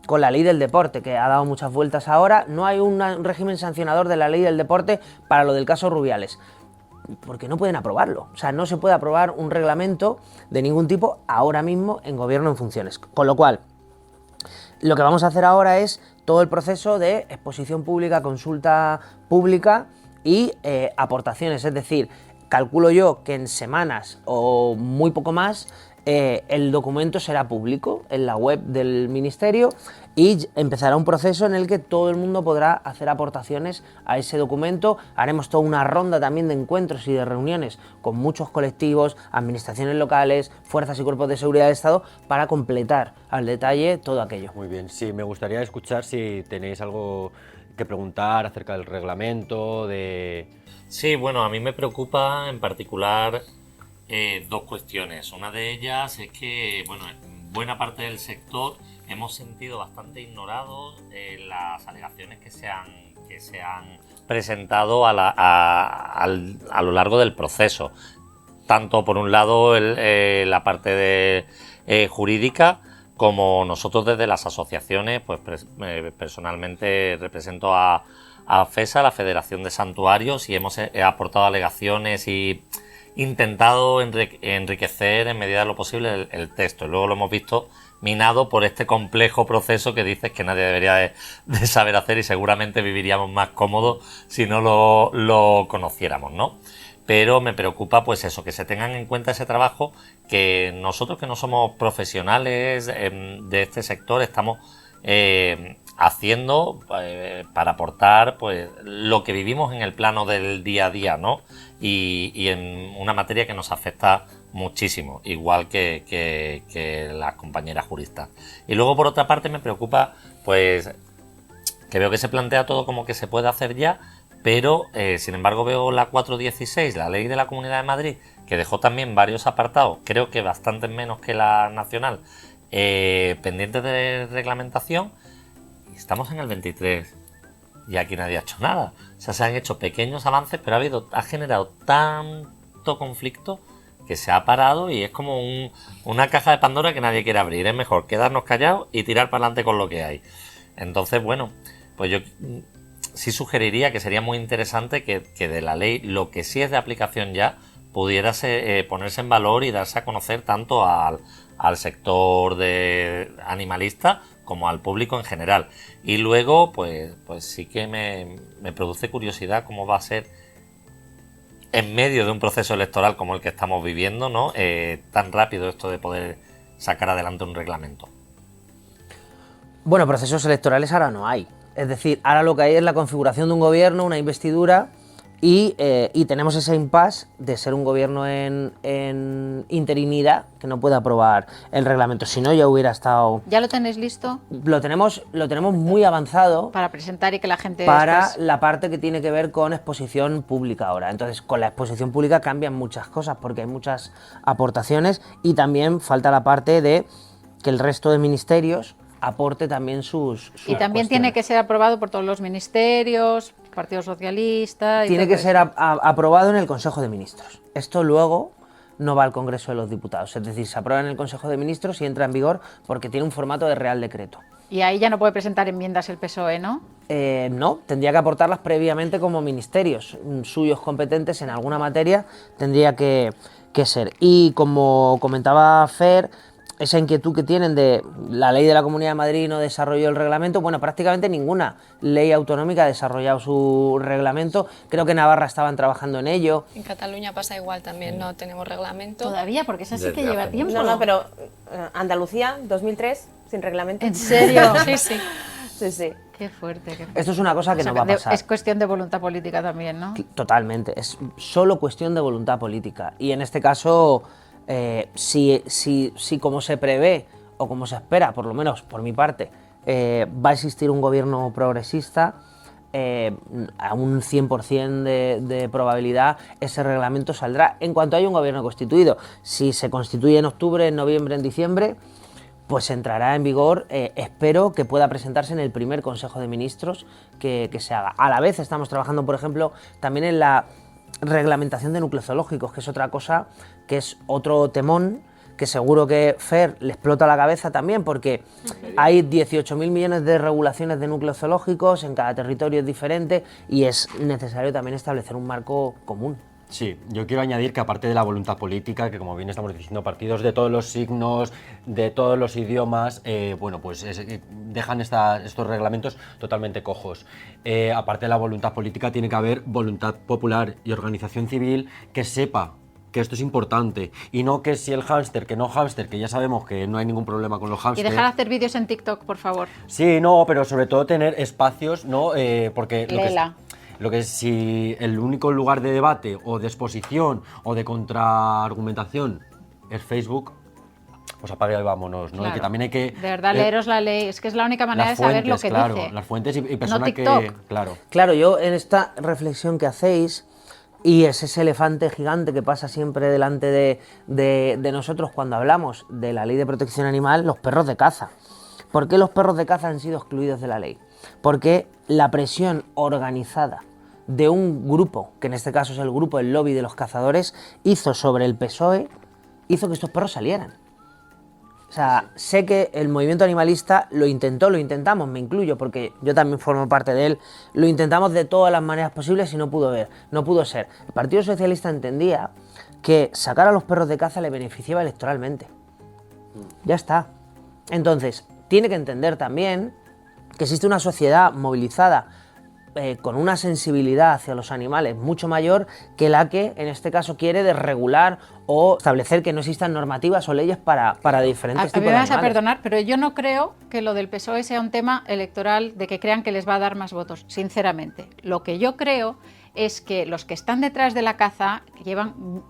C: con la ley del deporte, que ha dado muchas vueltas ahora. No hay un régimen sancionador de la ley del deporte para lo del caso Rubiales, porque no pueden aprobarlo. O sea, no se puede aprobar un reglamento de ningún tipo ahora mismo en gobierno en funciones. Con lo cual, lo que vamos a hacer ahora es todo el proceso de exposición pública, consulta pública y aportaciones, es decir, calculo yo que en semanas o muy poco más el documento será público en la web del Ministerio y empezará un proceso en el que todo el mundo podrá hacer aportaciones a ese documento. Haremos toda una ronda también de encuentros y de reuniones con muchos colectivos, administraciones locales, fuerzas y cuerpos de seguridad del Estado para completar al detalle todo aquello.
B: Muy bien, sí, me gustaría escuchar si tenéis algo que preguntar acerca del reglamento,
F: Sí, bueno, a mí me preocupa en particular dos cuestiones. Una de ellas es que, bueno, en buena parte del sector hemos sentido bastante ignorados las alegaciones que se han presentado a lo largo del proceso. Tanto, por un lado, la parte jurídica, como nosotros desde las asociaciones, pues personalmente represento a FESA, la Federación de Santuarios, y hemos aportado alegaciones y intentado enriquecer en medida de lo posible el texto. Luego lo hemos visto minado por este complejo proceso que dices que nadie debería de saber hacer, y seguramente viviríamos más cómodos si no lo conociéramos, ¿no? Pero me preocupa pues eso, que se tengan en cuenta ese trabajo que nosotros, que no somos profesionales de este sector, estamos haciendo para aportar pues lo que vivimos en el plano del día a día, ¿no? Y en una materia que nos afecta muchísimo, igual que las compañeras juristas. Y luego, por otra parte, me preocupa pues que veo que se plantea todo como que se puede hacer ya, pero sin embargo veo la 416, la Ley de la Comunidad de Madrid, que dejó también varios apartados, creo que bastantes menos que la nacional, pendientes de reglamentación, y estamos en el 23 y aquí nadie ha hecho nada. O sea, se han hecho pequeños avances, pero ha generado tanto conflicto que se ha parado, y es como una caja de Pandora que nadie quiere abrir. Es mejor quedarnos callados y tirar para adelante con lo que hay. Entonces, bueno, pues yo sí sugeriría que sería muy interesante que de la ley, lo que sí es de aplicación ya, pudiera ponerse en valor y darse a conocer tanto al sector animalista como al público en general. Y luego, pues sí que me produce curiosidad cómo va a ser en medio de un proceso electoral como el que estamos viviendo, ¿no? Tan rápido esto de poder sacar adelante un reglamento.
C: Bueno, procesos electorales ahora no hay. Es decir, ahora lo que hay es la configuración de un gobierno, una investidura, y tenemos ese impasse de ser un gobierno en interinidad que no puede aprobar el reglamento. Si no, ya hubiera estado...
A: ¿Ya lo tenéis listo?
C: Lo tenemos muy avanzado
A: para presentar y que la gente...
C: Para
A: después...
C: la parte que tiene que ver con exposición pública ahora. Entonces, con la exposición pública cambian muchas cosas porque hay muchas aportaciones, y también falta la parte de que el resto de ministerios aporte también sus
A: y también
C: cuestiones.
A: Tiene que ser aprobado por todos los ministerios, Partido Socialista...
C: Tiene que ser aprobado en el Consejo de Ministros. Esto luego no va al Congreso de los Diputados. Es decir, se aprueba en el Consejo de Ministros y entra en vigor porque tiene un formato de Real Decreto.
A: Y ahí ya no puede presentar enmiendas el PSOE, ¿no?
C: No, tendría que aportarlas previamente como ministerios suyos competentes en alguna materia, tendría que ser. Y como comentaba Fer, esa inquietud que tienen de la ley de la Comunidad de Madrid no desarrolló el reglamento, bueno, prácticamente ninguna ley autonómica ha desarrollado su reglamento. Creo que Navarra estaban trabajando en ello.
E: En Cataluña pasa igual también, no tenemos reglamento.
A: Todavía, porque esa sí que
F: Desde
A: lleva
F: hace
A: tiempo.
D: No, pero Andalucía, 2003, sin reglamento.
A: ¿En serio?
E: Sí, sí.
D: Sí, sí.
A: Qué fuerte, qué fuerte.
C: Esto es una cosa que
A: O sea,
C: no va a pasar.
A: Es cuestión de voluntad política también, ¿no?
C: Totalmente, es solo cuestión de voluntad política. Y en este caso, si como se prevé o como se espera, por lo menos por mi parte, va a existir un gobierno progresista, a un 100% de probabilidad ese reglamento saldrá en cuanto haya un gobierno constituido. Si se constituye en octubre, en noviembre, en diciembre, pues entrará en vigor, espero que pueda presentarse en el primer Consejo de Ministros que se haga. A la vez estamos trabajando, por ejemplo, también en la reglamentación de núcleos zoológicos, que es otra cosa, que es otro temón, que seguro que Fer le explota la cabeza también, porque hay 18.000 millones de regulaciones de núcleos zoológicos, en cada territorio es diferente, y es necesario también establecer un marco común.
B: Sí, yo quiero añadir que aparte de la voluntad política, que como bien estamos diciendo, partidos de todos los signos, de todos los idiomas, bueno, pues dejan estos reglamentos totalmente cojos. Aparte de la voluntad política, tiene que haber voluntad popular y organización civil que sepa que esto es importante, y no que si el hámster, que no hámster, que ya sabemos que no hay ningún problema con los
A: Y
B: hámsters.
A: dejar de hacer vídeos en TikTok, por favor.
B: Sí, no, pero sobre todo tener espacios, ¿no? Porque
A: Lela.
B: lo que si el único lugar de debate o de exposición o de contraargumentación es Facebook, pues apague y vámonos, ¿no?
A: Claro.
B: Y que también hay que...
A: De verdad, leeros la ley. Es que es la única manera de
B: las
A: saber lo
B: fuentes,
A: que
B: claro,
A: dice.
B: las fuentes y personas que...
A: TikTok.
B: Claro.
C: Claro, yo en esta reflexión que hacéis, y es ese elefante gigante que pasa siempre delante de nosotros cuando hablamos de la ley de protección animal, los perros de caza. ¿Por qué los perros de caza han sido excluidos de la ley? Porque la presión organizada de un grupo, que en este caso es el grupo, el lobby de los cazadores, hizo sobre el PSOE, hizo que estos perros salieran. O sea, sé que el movimiento animalista lo intentamos, me incluyo, porque yo también formo parte de él, lo intentamos de todas las maneras posibles y no pudo ser. El Partido Socialista entendía que sacar a los perros de caza le beneficiaba electoralmente. Ya está. Entonces, tiene que entender también que existe una sociedad movilizada con una sensibilidad hacia los animales mucho mayor que la que en este caso quiere desregular o establecer que no existan normativas o leyes para diferentes
A: A
C: tipos
A: mí
C: de
A: me vas a
C: animales.
A: perdonar, pero yo no creo que lo del PSOE sea un tema electoral de que crean que les va a dar más votos, sinceramente. Lo que yo creo es que los que están detrás de la caza llevan,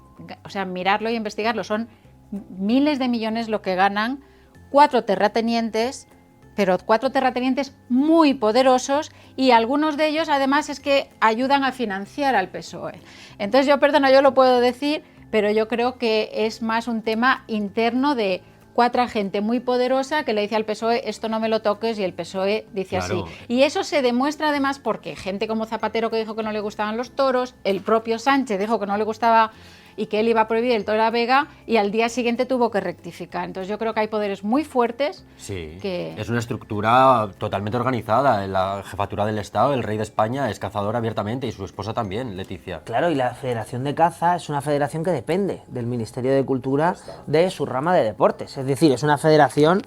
A: o sea, mirarlo y investigarlo, son miles de millones lo que ganan 4 terratenientes, pero 4 terratenientes muy poderosos, y algunos de ellos además es que ayudan a financiar al PSOE. Entonces yo, perdona, yo lo puedo decir, pero yo creo que es más un tema interno de 4 gente muy poderosa que le dice al PSOE esto no me lo toques, y el PSOE dice
B: Claro.
A: así. Y eso se demuestra además porque gente como Zapatero, que dijo que no le gustaban los toros, el propio Sánchez dijo que no le gustaba y que él iba a prohibir el toro de la Vega, y al día siguiente tuvo que rectificar. Entonces yo creo que hay poderes muy fuertes.
B: Sí,
A: que...
B: es una estructura totalmente organizada. La jefatura del Estado, el rey de España, es cazador abiertamente, y su esposa también, Leticia.
C: Claro, y la Federación de Caza es una federación que depende del Ministerio de Cultura de su rama de deportes. Es decir, es una federación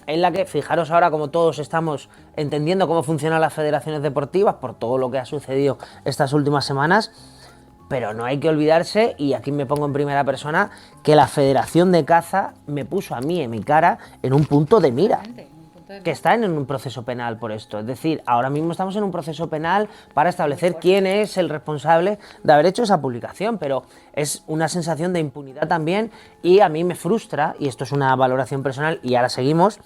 C: en la que, fijaros ahora como todos estamos entendiendo cómo funcionan las federaciones deportivas por todo lo que ha sucedido estas últimas semanas, pero no hay que olvidarse, y aquí me pongo en primera persona, que la Federación de Caza me puso a mí en mi cara en un punto de mira, que está en un proceso penal por esto. Es decir, ahora mismo estamos en un proceso penal para establecer quién es el responsable de haber hecho esa publicación, pero es una sensación de impunidad también, y a mí me frustra, y esto es una valoración personal, y ahora seguimos,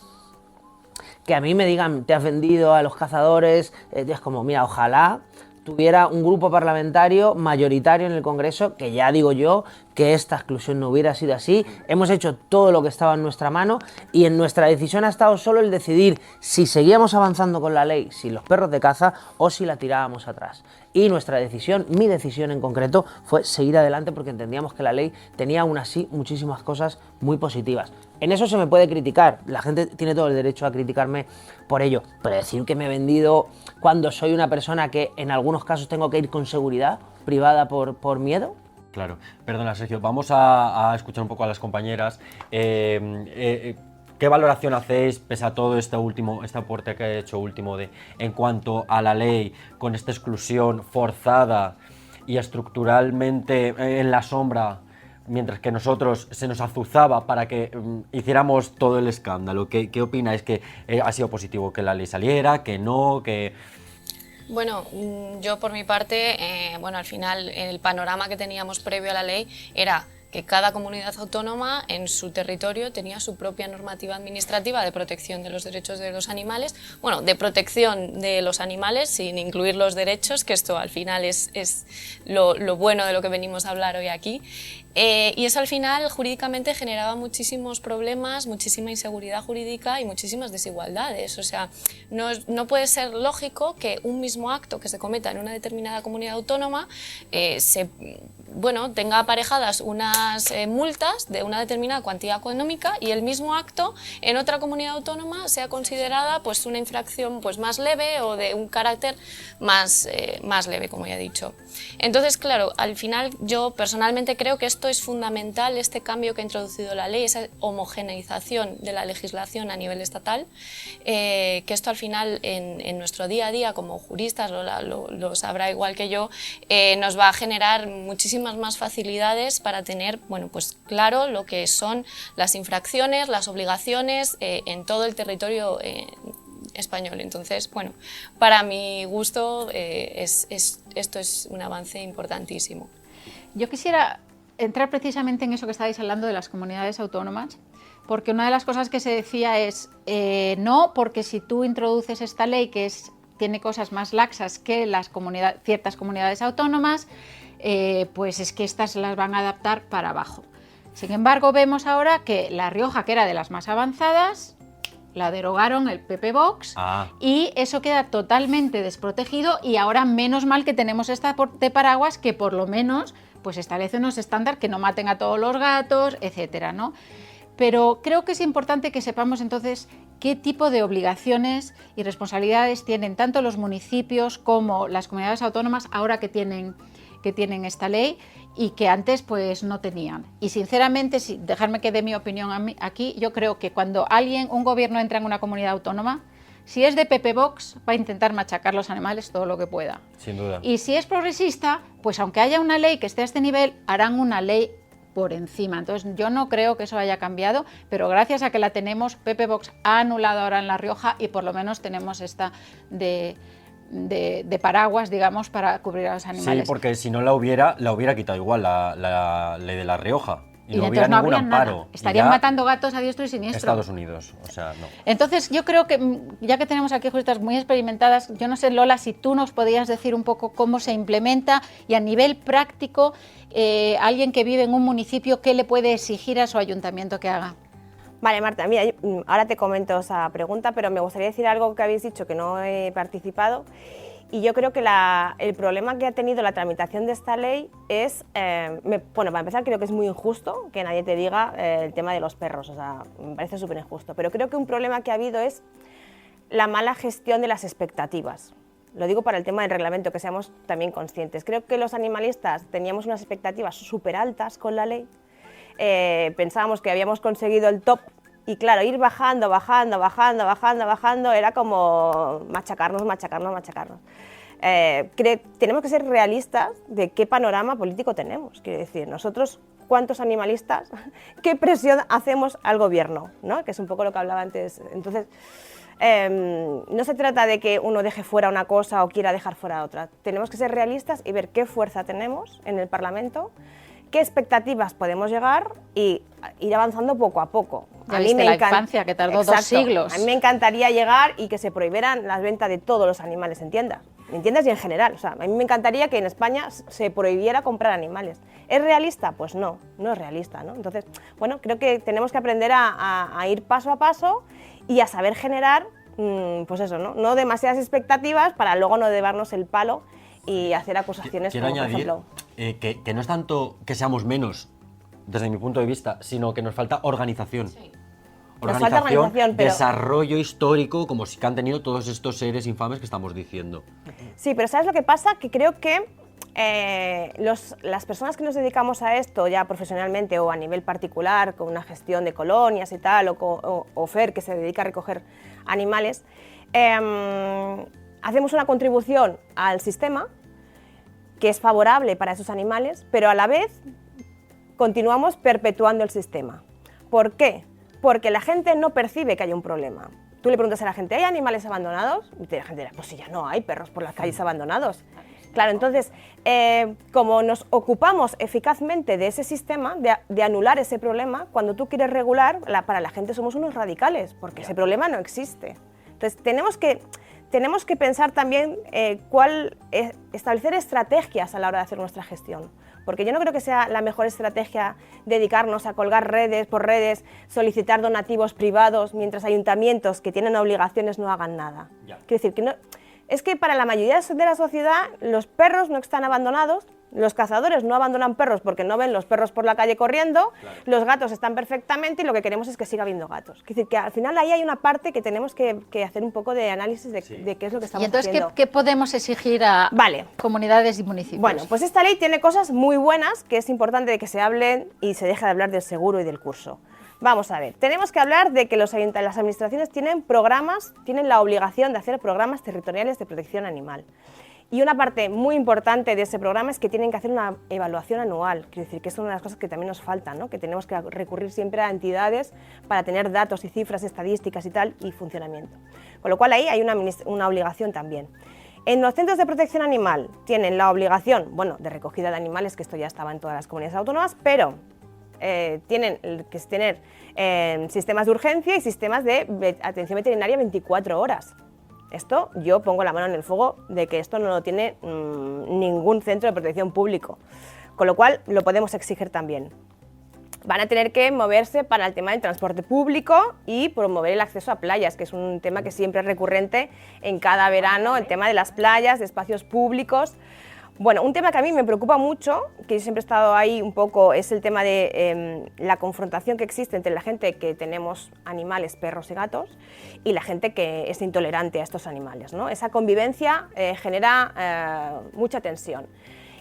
C: que a mí me digan, te has vendido a los cazadores, es como, mira, ojalá tuviera un grupo parlamentario mayoritario en el Congreso, que ya digo yo que esta exclusión no hubiera sido así. Hemos hecho todo lo que estaba en nuestra mano, y en nuestra decisión ha estado solo el decidir si seguíamos avanzando con la ley sin los perros de caza o si la tirábamos atrás. Y nuestra decisión, mi decisión en concreto, fue seguir adelante, porque entendíamos que la ley tenía aún así muchísimas cosas muy positivas. En eso se me puede criticar, la gente tiene todo el derecho a criticarme por ello, pero decir que me he vendido cuando soy una persona que en algunos casos tengo que ir con seguridad privada por miedo,
B: Claro. Perdona, Sergio, vamos a escuchar un poco a las compañeras. ¿Qué valoración hacéis, pese a todo este aporte que he hecho último, en cuanto a la ley, con esta exclusión forzada y estructuralmente en la sombra, mientras que nosotros se nos azuzaba para que hiciéramos todo el escándalo? ¿Qué opináis? ¿Que ha sido positivo que la ley saliera, que no, que...?
E: Bueno, yo por mi parte, bueno, al final el panorama que teníamos previo a la ley era que cada comunidad autónoma en su territorio tenía su propia normativa administrativa de protección de los derechos de los animales, bueno, de protección de los animales sin incluir los derechos, que esto al final es lo bueno de lo que venimos a hablar hoy aquí. Y eso al final jurídicamente generaba muchísimos problemas, muchísima inseguridad jurídica y muchísimas desigualdades. O sea, no puede ser lógico que un mismo acto que se cometa en una determinada comunidad autónoma tenga aparejadas unas multas de una determinada cuantía económica y el mismo acto en otra comunidad autónoma sea considerada pues una infracción pues más leve o de un carácter más leve, como ya he dicho. Entonces, claro, al final yo personalmente creo que esto es fundamental, este cambio que ha introducido la ley, esa homogeneización de la legislación a nivel estatal, que esto al final en nuestro día a día como juristas, lo sabrá igual que yo, nos va a generar muchísimas más facilidades para tener, bueno, pues claro lo que son las infracciones, las obligaciones en todo el territorio español. Entonces, bueno, para mi gusto esto es un avance importantísimo.
A: Yo quisiera entrar precisamente en eso que estáis hablando de las comunidades autónomas, porque una de las cosas que se decía es no, porque si tú introduces esta ley que tiene cosas más laxas que ciertas comunidades autónomas, pues es que estas las van a adaptar para abajo. Sin embargo, vemos ahora que La Rioja, que era de las más avanzadas, la derogaron el PP Vox y eso queda totalmente desprotegido, y ahora menos mal que tenemos esta de paraguas que por lo menos pues establece unos estándares que no maten a todos los gatos, etcétera, ¿no? Pero creo que es importante que sepamos entonces qué tipo de obligaciones y responsabilidades tienen tanto los municipios como las comunidades autónomas ahora que tienen esta ley y que antes pues no tenían. Y sinceramente, dejarme que dé mi opinión aquí, yo creo que cuando un gobierno entra en una comunidad autónoma, si es de PP Vox, va a intentar machacar los animales todo lo que pueda.
B: Sin duda.
A: Y si es progresista, pues aunque haya una ley que esté a este nivel, harán una ley por encima. Entonces yo no creo que eso haya cambiado, pero gracias a que la tenemos, PP Vox ha anulado ahora en La Rioja y por lo menos tenemos esta de paraguas, digamos, para cubrir a los animales.
B: Sí, porque si no la hubiera quitado igual la ley de La Rioja. Y no hubiera
A: no
B: ningún
A: habría
B: amparo.
A: nada. Estarían matando gatos a diestro y siniestro.
B: Estados Unidos, o sea, no.
A: Entonces yo creo que, ya que tenemos aquí juristas muy experimentadas, yo no sé, Lola, si tú nos podías decir un poco cómo se implementa y a nivel práctico, alguien que vive en un municipio, ¿qué le puede exigir a su ayuntamiento que haga?
D: Vale, Marta, mira, ahora te comento esa pregunta, pero me gustaría decir algo que habéis dicho que no he participado. Y yo creo que el problema que ha tenido la tramitación de esta ley es, bueno, para empezar creo que es muy injusto que nadie te diga el tema de los perros, o sea, me parece súper injusto, pero creo que un problema que ha habido es la mala gestión de las expectativas. Lo digo para el tema del reglamento, que seamos también conscientes. Creo que los animalistas teníamos unas expectativas súper altas con la ley, pensábamos que habíamos conseguido el top. Y claro, ir bajando era como machacarnos. Tenemos que ser realistas de qué panorama político tenemos. Quiero decir, nosotros, ¿cuántos animalistas? ¿Qué presión hacemos al gobierno? ¿No? Que es un poco lo que hablaba antes. Entonces, no se trata de que uno deje fuera una cosa o quiera dejar fuera otra. Tenemos que ser realistas y ver qué fuerza tenemos en el Parlamento, qué expectativas podemos llegar y ir avanzando poco a poco.
A: Ya viste la infancia, que tardó 2 siglos.
D: A mí me encantaría llegar y que se prohibieran las ventas de todos los animales en tiendas y en general. O sea, a mí me encantaría que en España se prohibiera comprar animales. ¿Es realista? Pues no es realista, ¿no? Entonces, bueno, creo que tenemos que aprender a ir paso a paso y a saber generar, pues eso, no demasiadas expectativas para luego no llevarnos el palo y hacer acusaciones
B: Quiero
D: como,
B: añadir,
D: por ejemplo...
B: que no es tanto que seamos menos, desde mi punto de vista, sino que nos falta organización.
D: Sí.
B: Organización,
D: pero...
B: desarrollo histórico, como si que han tenido todos estos seres infames que estamos diciendo.
D: Sí, pero ¿sabes lo que pasa? Que creo que las personas que nos dedicamos a esto ya profesionalmente o a nivel particular, con una gestión de colonias y tal, o FER, que se dedica a recoger animales, hacemos una contribución al sistema que es favorable para esos animales, pero a la vez continuamos perpetuando el sistema. ¿Por qué? Porque la gente no percibe que haya un problema. Tú le preguntas a la gente, ¿hay animales abandonados? Y la gente dirá, pues si ya no hay perros por las calles abandonados. Claro, entonces, como nos ocupamos eficazmente de ese sistema, de anular ese problema, cuando tú quieres regular, para la gente somos unos radicales, porque ese problema no existe. Entonces, tenemos que pensar también establecer estrategias a la hora de hacer nuestra gestión. Porque yo no creo que sea la mejor estrategia dedicarnos a colgar redes por redes, solicitar donativos privados, mientras ayuntamientos que tienen obligaciones no hagan nada. Quiero decir que no... Es que para la mayoría de la sociedad los perros no están abandonados, los cazadores no abandonan perros porque no ven los perros por la calle corriendo, los gatos están perfectamente y lo que queremos es que siga habiendo gatos. Es decir, que al final ahí hay una parte que tenemos que hacer un poco de análisis de qué es lo que estamos haciendo.
A: Y entonces, ¿qué podemos exigir a comunidades y municipios?
D: Bueno, pues esta ley tiene cosas muy buenas que es importante de que se hablen y se deje de hablar del seguro y del curso. Vamos a ver, tenemos que hablar de que las administraciones tienen la obligación de hacer programas territoriales de protección animal. Y una parte muy importante de ese programa es que tienen que hacer una evaluación anual. Quiero decir que es una de las cosas que también nos falta, ¿no? Que tenemos que recurrir siempre a entidades para tener datos y cifras, estadísticas y tal, y funcionamiento. Con lo cual ahí hay una obligación también. En los centros de protección animal tienen la obligación, bueno, de recogida de animales, que esto ya estaba en todas las comunidades autónomas, pero tienen que tener sistemas de urgencia y sistemas de atención veterinaria 24 horas. Esto, yo pongo la mano en el fuego de que esto no lo tiene ningún centro de protección público, con lo cual lo podemos exigir también. Van a tener que moverse para el tema del transporte público y promover el acceso a playas, que es un tema que siempre es recurrente en cada verano, el tema de las playas, de espacios públicos. Bueno, un tema que a mí me preocupa mucho, que yo siempre he estado ahí un poco, es el tema de la confrontación que existe entre la gente que tenemos animales, perros y gatos, y la gente que es intolerante a estos animales, ¿no? Esa convivencia genera mucha tensión.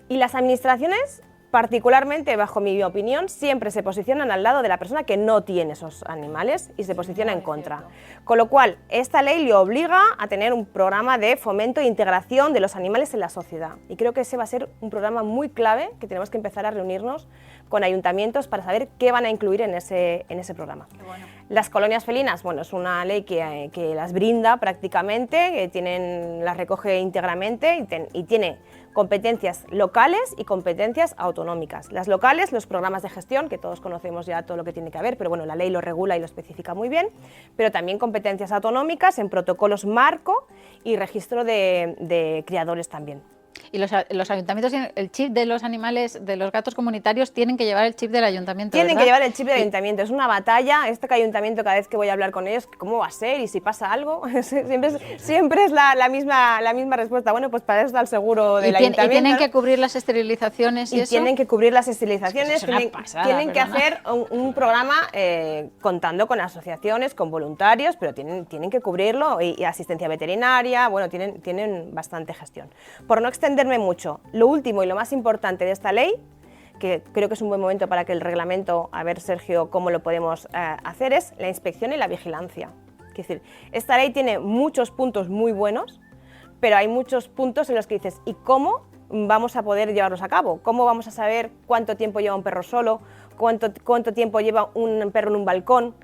D: Y las administraciones, particularmente, bajo mi opinión, siempre se posicionan al lado de la persona que no tiene esos animales y se posiciona en contra. Con lo cual, esta ley le obliga a tener un programa de fomento e integración de los animales en la sociedad. Y creo que ese va a ser un programa muy clave, que tenemos que empezar a reunirnos con ayuntamientos para saber qué van a incluir en ese programa. Bueno. Las colonias felinas, bueno, es una ley que las brinda prácticamente, las recoge íntegramente y tiene competencias locales y competencias autonómicas. Las locales, los programas de gestión, que todos conocemos ya todo lo que tiene que haber, pero bueno, la ley lo regula y lo especifica muy bien, pero también competencias autonómicas en protocolos marco y registro de criadores también.
A: Y los ayuntamientos, el chip de los animales, de los gatos comunitarios, tienen que llevar el chip del ayuntamiento,
D: Tienen
A: ¿verdad?
D: que llevar el chip del ayuntamiento. Es una batalla. Ayuntamiento, cada vez que voy a hablar con ellos, ¿cómo va a ser? ¿Y si pasa algo? siempre es la misma respuesta. Bueno, pues para eso está el seguro del ayuntamiento.
A: Y tienen que cubrir las esterilizaciones y eso.
D: Tienen que cubrir las esterilizaciones. Tienen que
A: perdona.
D: hacer un programa contando con asociaciones, con voluntarios, pero tienen que cubrirlo y asistencia veterinaria. Bueno, tienen bastante gestión. Por no extenderme mucho, lo último y lo más importante de esta ley, que creo que es un buen momento para que el reglamento, a ver Sergio cómo lo podemos hacer, es la inspección y la vigilancia. Es decir, esta ley tiene muchos puntos muy buenos, pero hay muchos puntos en los que dices, ¿y cómo vamos a poder llevarlos a cabo? ¿Cómo vamos a saber cuánto tiempo lleva un perro solo? ¿Cuánto tiempo lleva un perro en un balcón?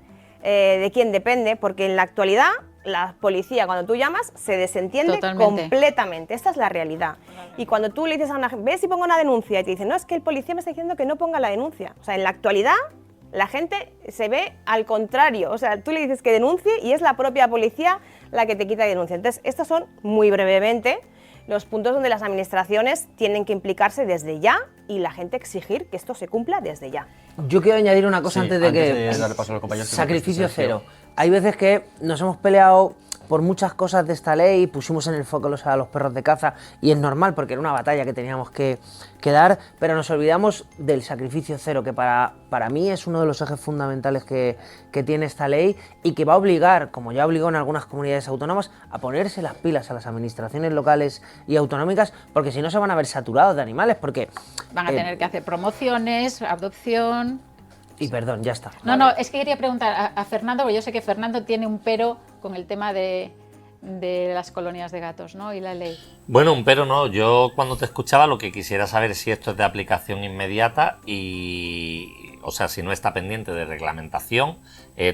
D: ¿De quién depende? Porque en la actualidad la policía, cuando tú llamas, se desentiende
A: Totalmente.
D: completamente. Esta es la realidad. Y cuando tú le dices a una gente, ves si pongo una denuncia, y te dicen, no, es que el policía me está diciendo que no ponga la denuncia. O sea, en la actualidad la gente se ve al contrario. O sea, tú le dices que denuncie y es la propia policía la que te quita la denuncia. Entonces, estos son, muy brevemente, los puntos donde las administraciones tienen que implicarse desde ya y la gente exigir que esto se cumpla desde ya.
C: Yo quiero añadir una cosa
B: Sí,
C: antes de
B: darle paso a los compañeros.
C: Sacrificio cero. Hay veces que nos hemos peleado por muchas cosas de esta ley, pusimos en el foco a los perros de caza, y es normal porque era una batalla que teníamos que dar, pero nos olvidamos del sacrificio cero, que para mí es uno de los ejes fundamentales que tiene esta ley y que va a obligar, como ya obligó en algunas comunidades autónomas, a ponerse las pilas a las administraciones locales y autonómicas, porque si no se van a ver saturados de animales, porque...
A: Van a tener que hacer promociones, adopción...
C: Y perdón, ya está.
A: No, es que quería preguntar a Fernando, porque yo sé que Fernando tiene un pero con el tema de las colonias de gatos, ¿no? Y la ley.
F: Bueno, un pero no. Yo cuando te escuchaba lo que quisiera saber es si esto es de aplicación inmediata y, o sea, si no está pendiente de reglamentación,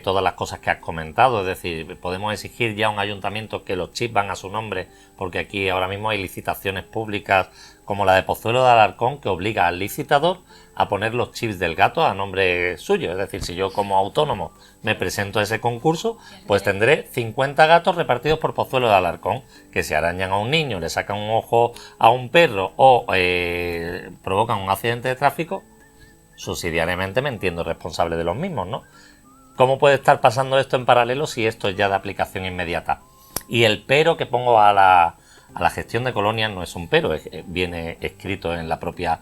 F: todas las cosas que has comentado. Es decir, podemos exigir ya a un ayuntamiento que los chips van a su nombre, porque aquí ahora mismo hay licitaciones públicas como la de Pozuelo de Alarcón que obliga al licitador a poner los chips del gato a nombre suyo. Es decir, si yo como autónomo me presento a ese concurso, pues tendré 50 gatos repartidos por Pozuelo de Alarcón, que si arañan a un niño, le sacan un ojo a un perro o provocan un accidente de tráfico, subsidiariamente me entiendo responsable de los mismos, ¿no? ¿Cómo puede estar pasando esto en paralelo si esto es ya de aplicación inmediata? Y el pero que pongo a la gestión de colonias no es un pero, viene escrito en la propia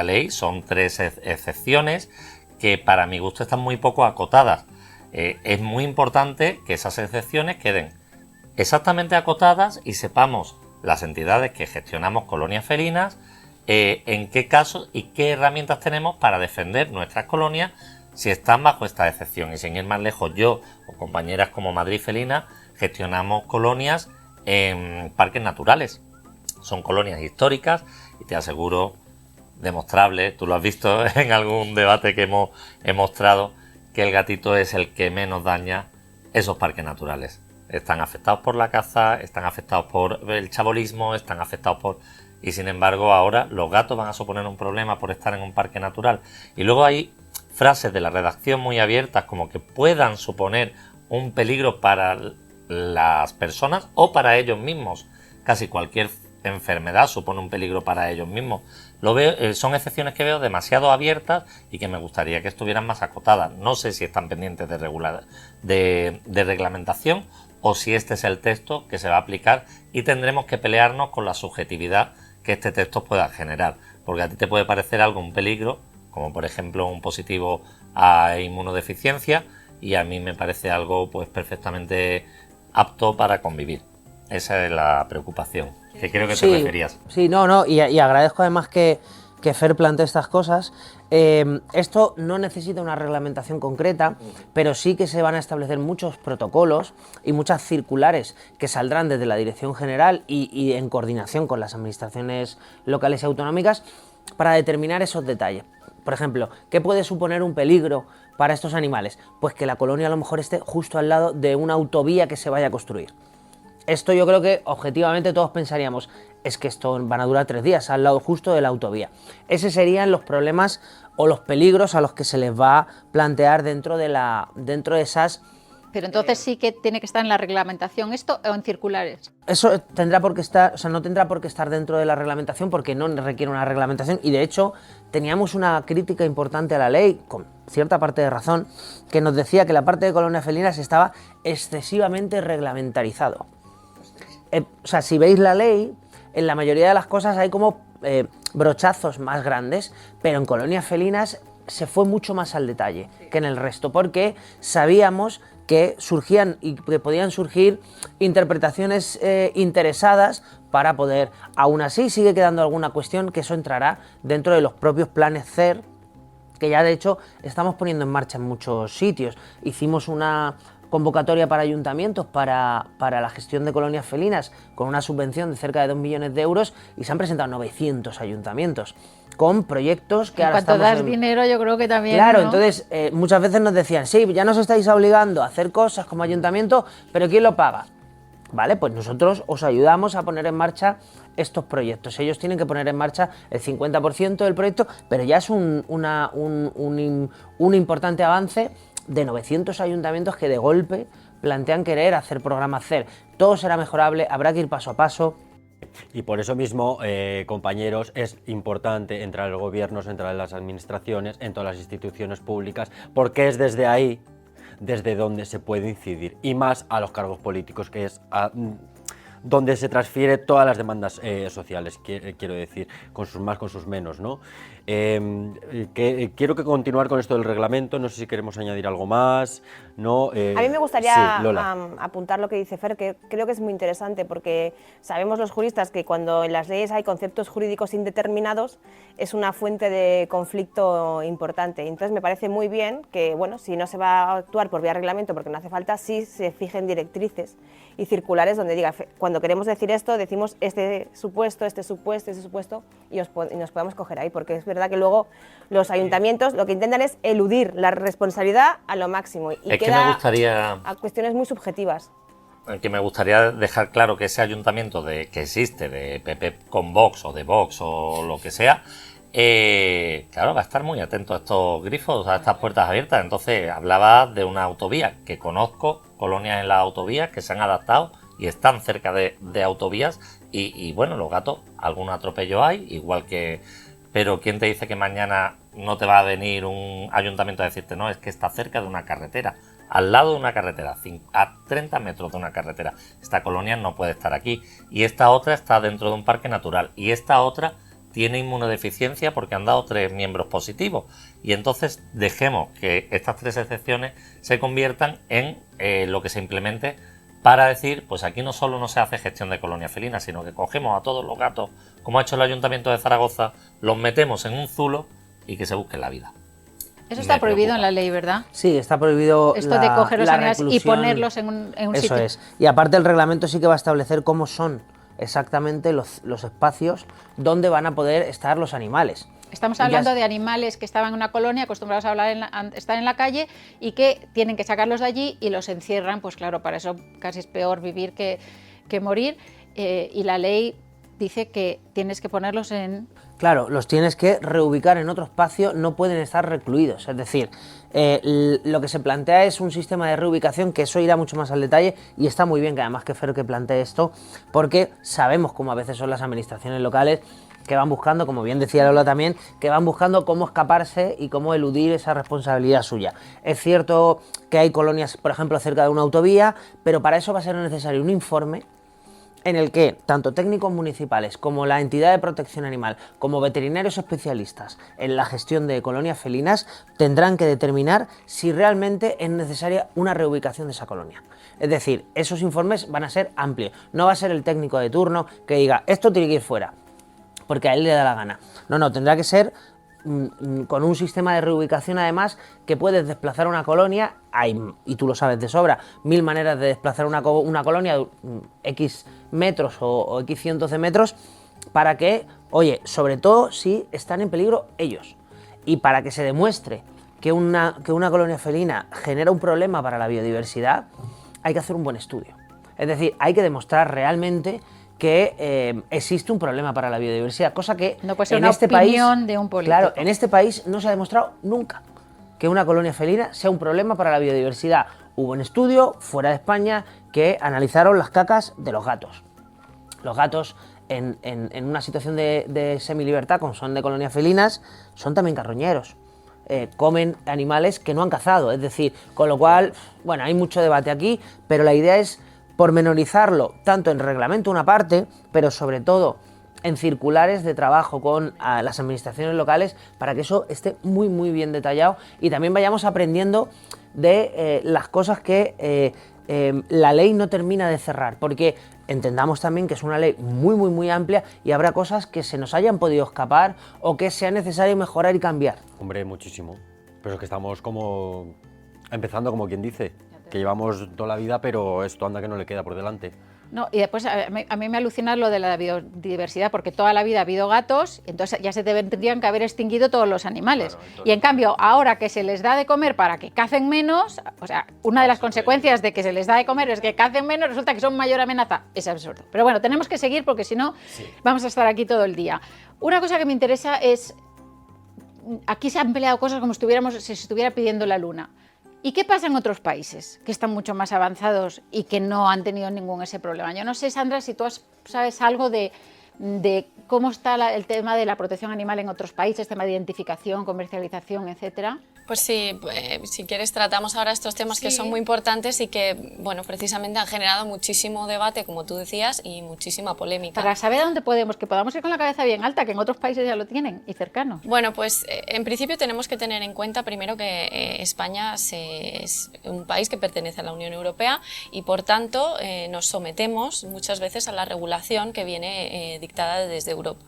F: ley. Son 3 excepciones que para mi gusto están muy poco acotadas. Es muy importante que esas excepciones queden exactamente acotadas y sepamos las entidades que gestionamos colonias felinas en qué casos y qué herramientas tenemos para defender nuestras colonias si están bajo esta excepción. Y sin ir más lejos, yo o compañeras como Madrid Felina gestionamos colonias en parques naturales. Son colonias históricas y te aseguro, demostrable, tú lo has visto en algún debate que hemos mostrado, que el gatito es el que menos daña esos parques naturales. Están afectados por la caza, están afectados por el chabolismo, están afectados por... Y sin embargo ahora los gatos van a suponer un problema por estar en un parque natural. Y luego hay frases de la redacción muy abiertas como que puedan suponer un peligro para las personas o para ellos mismos. Casi cualquier enfermedad supone un peligro para ellos mismos. Lo veo, son excepciones que veo demasiado abiertas y que me gustaría que estuvieran más acotadas. No sé si están pendientes de reglamentación o si este es el texto que se va a aplicar y tendremos que pelearnos con la subjetividad que este texto pueda generar. Porque a ti te puede parecer algo un peligro, como por ejemplo un positivo a inmunodeficiencia, y a mí me parece algo pues perfectamente apto para convivir. Esa es la preocupación, que creo que te referías.
C: Sí, no, y agradezco además que Fer plantee estas cosas. Esto no necesita una reglamentación concreta, pero sí que se van a establecer muchos protocolos y muchas circulares que saldrán desde la Dirección General y en coordinación con las administraciones locales y autonómicas para determinar esos detalles. Por ejemplo, ¿qué puede suponer un peligro para estos animales? Pues que la colonia a lo mejor esté justo al lado de una autovía que se vaya a construir. Esto yo creo que objetivamente todos pensaríamos, es que esto van a durar 3 días al lado justo de la autovía. Esos serían los problemas o los peligros a los que se les va a plantear dentro de esas...
A: Pero entonces sí que tiene que estar en la reglamentación esto o en circulares.
C: Eso tendrá por qué estar, o sea, no tendrá por qué estar dentro de la reglamentación porque no requiere una reglamentación y de hecho teníamos una crítica importante a la ley, con cierta parte de razón, que nos decía que la parte de colonias felinas estaba excesivamente reglamentarizado. O sea, si veis la ley, en la mayoría de las cosas hay como brochazos más grandes, pero en colonias felinas se fue mucho más al detalle que en el resto, porque sabíamos que surgían y que podían surgir interpretaciones interesadas para poder, aún así sigue quedando alguna cuestión que eso entrará dentro de los propios planes CER, que ya de hecho estamos poniendo en marcha en muchos sitios. Hicimos una convocatoria para ayuntamientos para la gestión de colonias felinas con una subvención de cerca de 2 millones de euros y se han presentado 900 ayuntamientos con proyectos que ahora
A: estamos... En cuanto das dinero yo creo que también...
C: Claro,
A: ¿no?
C: entonces muchas veces nos decían, sí, ya nos estáis obligando a hacer cosas como ayuntamiento, pero ¿quién lo paga? Vale, pues nosotros os ayudamos a poner en marcha estos proyectos. Ellos tienen que poner en marcha el 50% del proyecto, pero ya es un importante avance de 900 ayuntamientos que de golpe plantean querer hacer programas CER. Todo será mejorable, habrá que ir paso a paso.
B: Y por eso mismo, compañeros, es importante entrar en los gobiernos, entrar en las administraciones, en todas las instituciones públicas, porque es desde ahí desde donde se puede incidir, y más a los cargos políticos, que es donde se transfiere todas las demandas sociales, quiero decir, con sus más, con sus menos, ¿no? Quiero continuar con esto del reglamento, no sé si queremos añadir algo más, ¿no?
D: A mí me gustaría
B: sí, Lola.
D: apuntar lo que dice Fer, que creo que es muy interesante, porque sabemos los juristas que cuando en las leyes hay conceptos jurídicos indeterminados es una fuente de conflicto importante. Entonces me parece muy bien que, bueno, si no se va a actuar por vía reglamento porque no hace falta, sí se fijen directrices y circulares donde diga, cuando queremos decir esto, decimos este supuesto, y nos podemos coger ahí, porque es verdad que luego los ayuntamientos lo que intentan es eludir la responsabilidad a lo máximo y
F: Es que
D: queda
F: me gustaría
D: a cuestiones muy subjetivas.
F: que me gustaría dejar claro que ese ayuntamiento que existe, de PP con Vox o de Vox o lo que sea, claro, va a estar muy atento a estos grifos, a estas puertas abiertas. Entonces hablaba de una autovía, que conozco colonias en las autovías que se han adaptado y están cerca de autovías y bueno, los gatos, algún atropello hay, igual que... Pero ¿quién te dice que mañana no te va a venir un ayuntamiento a decirte no, es que está cerca de una carretera, al lado de una carretera, a 30 metros de una carretera? Esta colonia no puede estar aquí y esta otra está dentro de un parque natural y esta otra tiene inmunodeficiencia porque han dado 3 miembros positivos, y entonces dejemos que estas 3 excepciones se conviertan en lo que se implemente para decir, pues aquí no solo no se hace gestión de colonia felina, sino que cogemos a todos los gatos, como ha hecho el Ayuntamiento de Zaragoza, los metemos en un zulo y que se busquen la vida.
A: Eso está prohibido en la ley, ¿verdad?
C: Sí, está prohibido
A: Esto de coger los animales y
C: reclusión.
A: ponerlos en un
C: Eso
A: sitio.
C: es. Y aparte el reglamento sí que va a establecer cómo son exactamente los espacios donde van a poder estar los animales.
A: Estamos hablando de animales que estaban en una colonia, acostumbrados a estar en la calle y que tienen que sacarlos de allí y los encierran, pues claro, para eso casi es peor vivir que morir, y la ley dice que tienes que ponerlos en...
C: Claro, los tienes que reubicar en otro espacio, no pueden estar recluidos. Es decir, lo que se plantea es un sistema de reubicación, que eso irá mucho más al detalle, y está muy bien que además que Fer que plantee esto, porque sabemos cómo a veces son las administraciones locales que van buscando, como bien decía Lola también, que van buscando cómo escaparse y cómo eludir esa responsabilidad suya. Es cierto que hay colonias, por ejemplo, cerca de una autovía, pero para eso va a ser necesario un informe en el que tanto técnicos municipales como la entidad de protección animal, como veterinarios especialistas en la gestión de colonias felinas, tendrán que determinar si realmente es necesaria una reubicación de esa colonia. Es decir, esos informes van a ser amplios. No va a ser el técnico de turno que diga, esto tiene que ir fuera, porque a él le da la gana. No, tendrá que ser con un sistema de reubicación, además, que puedes desplazar una colonia, y tú lo sabes de sobra, 1000 maneras de desplazar una colonia de X metros o X cientos de metros, para que, oye, sobre todo si están en peligro ellos, y para que se demuestre que una colonia felina genera un problema para la biodiversidad, hay que hacer un buen estudio. Es decir, hay que demostrar realmente que existe un problema para la biodiversidad, cosa que
A: no puede ser
C: en
A: una
C: este
A: opinión
C: país,
A: de un político.
C: claro, en este país no se ha demostrado nunca que una colonia felina sea un problema para la biodiversidad. Hubo un estudio fuera de España que analizaron las cacas de los gatos. Los gatos en una situación de semilibertad, como son de colonias felinas, son también carroñeros. Comen animales que no han cazado, es decir, con lo cual, bueno, hay mucho debate aquí, pero la idea es pormenorizarlo tanto en reglamento una parte, pero sobre todo en circulares de trabajo con las administraciones locales, para que eso esté muy muy bien detallado y también vayamos aprendiendo de las cosas que la ley no termina de cerrar, porque entendamos también que es una ley muy muy muy amplia y habrá cosas que se nos hayan podido escapar o que sea necesario mejorar y cambiar.
B: Hombre, muchísimo. Pero es que estamos como empezando, como quien dice, que llevamos toda la vida, pero esto anda que no le queda por delante.
A: No, y después a mí me alucina lo de la biodiversidad, porque toda la vida ha habido gatos, entonces ya se tendrían que haber extinguido todos los animales. Claro, entonces... Y en cambio, ahora que se les da de comer para que cacen menos, o sea, una de las consecuencias de que se les da de comer es que cacen menos, resulta que son mayor amenaza. Es absurdo. Pero bueno, tenemos que seguir porque si no, vamos a estar aquí todo el día. Una cosa que me interesa es, aquí se han peleado cosas como si se estuviera pidiendo la luna. ¿Y qué pasa en otros países que están mucho más avanzados y que no han tenido ningún ese problema? Yo no sé, Sandra, si tú sabes algo de cómo está el tema de la protección animal en otros países, tema de identificación, comercialización, etcétera.
E: Pues sí, si quieres tratamos ahora estos temas que son muy importantes y que, bueno, precisamente han generado muchísimo debate, como tú decías, y muchísima polémica.
A: Para saber a dónde que podamos ir con la cabeza bien alta, que en otros países ya lo tienen y cercanos.
E: Bueno, pues en principio tenemos que tener en cuenta primero que España es un país que pertenece a la Unión Europea y por tanto nos sometemos muchas veces a la regulación que viene dictada desde Europa.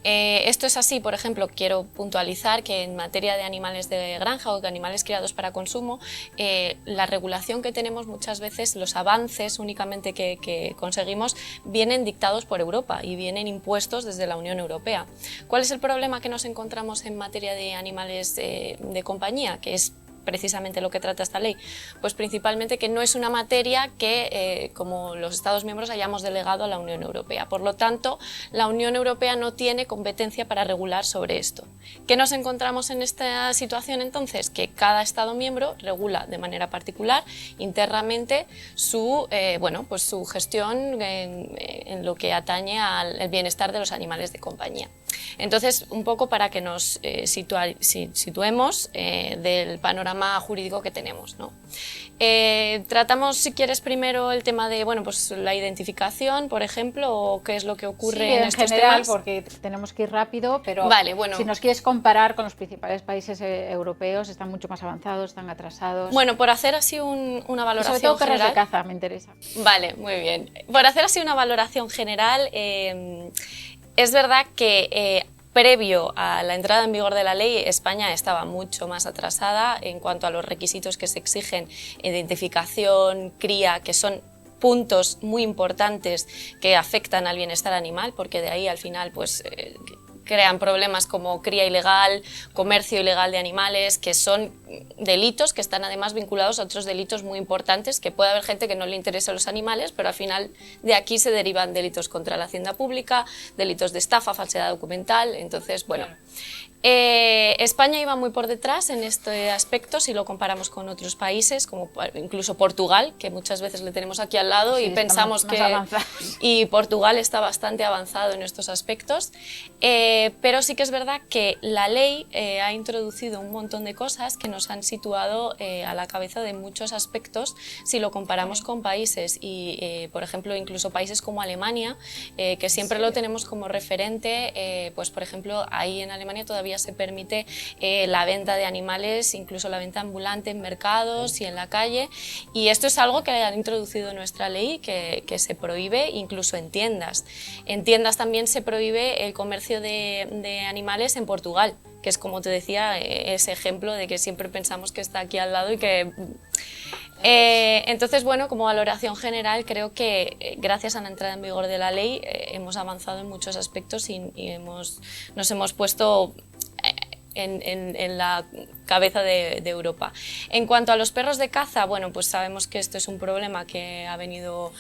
E: Esto es así, por ejemplo, quiero puntualizar que en materia de animales de granja o de animales criados para consumo, la regulación que tenemos muchas veces, los avances únicamente que conseguimos, vienen dictados por Europa y vienen impuestos desde la Unión Europea. ¿Cuál es el problema que nos encontramos en materia de animales de compañía? Que es precisamente lo que trata esta ley, pues principalmente que no es una materia que como los Estados miembros hayamos delegado a la Unión Europea. Por lo tanto, la Unión Europea no tiene competencia para regular sobre esto. ¿Qué nos encontramos en esta situación entonces? Que cada Estado miembro regula de manera particular internamente su, pues su gestión en lo que atañe al bienestar de los animales de compañía. Entonces, un poco para que nos situemos del panorama jurídico que tenemos, ¿no? Tratamos, si quieres, primero el tema de pues la identificación, por ejemplo, o qué es lo que ocurre en estos
A: general,
E: temas.
A: Porque tenemos que ir rápido, pero
E: vale, bueno.
A: Si nos quieres comparar con los principales países europeos, están mucho más avanzados, están atrasados.
E: Bueno, por hacer así una valoración
A: sobre todo perros
E: general.
A: de caza, me interesa.
E: Vale, muy bien. Por hacer así una valoración general, es verdad que previo a la entrada en vigor de la ley, España estaba mucho más atrasada en cuanto a los requisitos que se exigen, identificación, cría, que son puntos muy importantes que afectan al bienestar animal, porque de ahí al final pues crean problemas como cría ilegal, comercio ilegal de animales, que son delitos que están además vinculados a otros delitos muy importantes, que puede haber gente que no le interesa los animales, pero al final de aquí se derivan delitos contra la hacienda pública, delitos de estafa, falsedad documental, entonces, bueno. España iba muy por detrás en este aspecto si lo comparamos con otros países, como incluso Portugal, que muchas veces le tenemos aquí al lado y pensamos que y Portugal está bastante avanzado en estos aspectos, pero sí que es verdad que la ley ha introducido un montón de cosas que nos han situado a la cabeza de muchos aspectos si lo comparamos con países y, por ejemplo, incluso países como Alemania, que siempre lo tenemos como referente, pues por ejemplo, ahí en Alemania todavía se permite la venta de animales, incluso la venta ambulante en mercados y en la calle, y esto es algo que han introducido en nuestra ley, que se prohíbe incluso en tiendas. En tiendas también se prohíbe el comercio de animales en Portugal, que es, como te decía, ese ejemplo de que siempre pensamos que está aquí al lado y que... entonces, bueno, como valoración general, creo que gracias a la entrada en vigor de la ley hemos avanzado en muchos aspectos y nos hemos puesto en la cabeza de Europa. En cuanto a los perros de caza, bueno, pues sabemos que esto es un problema que ha venido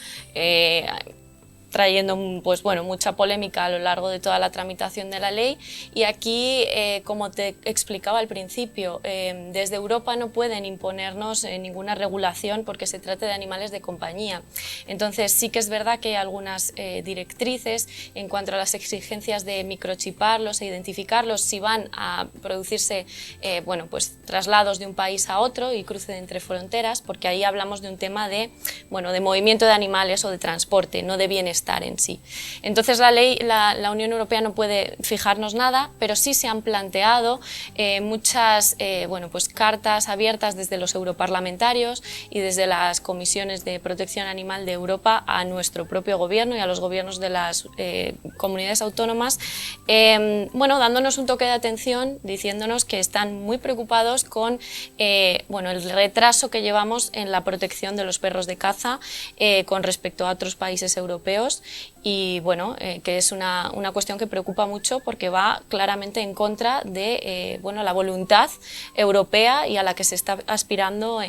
E: trayendo pues, bueno, mucha polémica a lo largo de toda la tramitación de la ley, y aquí, como te explicaba al principio, desde Europa no pueden imponernos ninguna regulación porque se trata de animales de compañía. Entonces sí que es verdad que hay algunas directrices en cuanto a las exigencias de microchiparlos e identificarlos si van a producirse bueno, pues, traslados de un país a otro y cruce entre fronteras, porque ahí hablamos de un tema de, bueno, de movimiento de animales o de transporte, no de bienestar en sí. Entonces la ley, la Unión Europea no puede fijarnos nada, pero sí se han planteado muchas bueno, pues cartas abiertas desde los europarlamentarios y desde las comisiones de protección animal de Europa a nuestro propio gobierno y a los gobiernos de las comunidades autónomas, bueno, dándonos un toque de atención, diciéndonos que están muy preocupados con bueno, el retraso que llevamos en la protección de los perros de caza con respecto a otros países europeos, y bueno, que es una cuestión que preocupa mucho porque va claramente en contra de bueno, la voluntad europea y a la que se está aspirando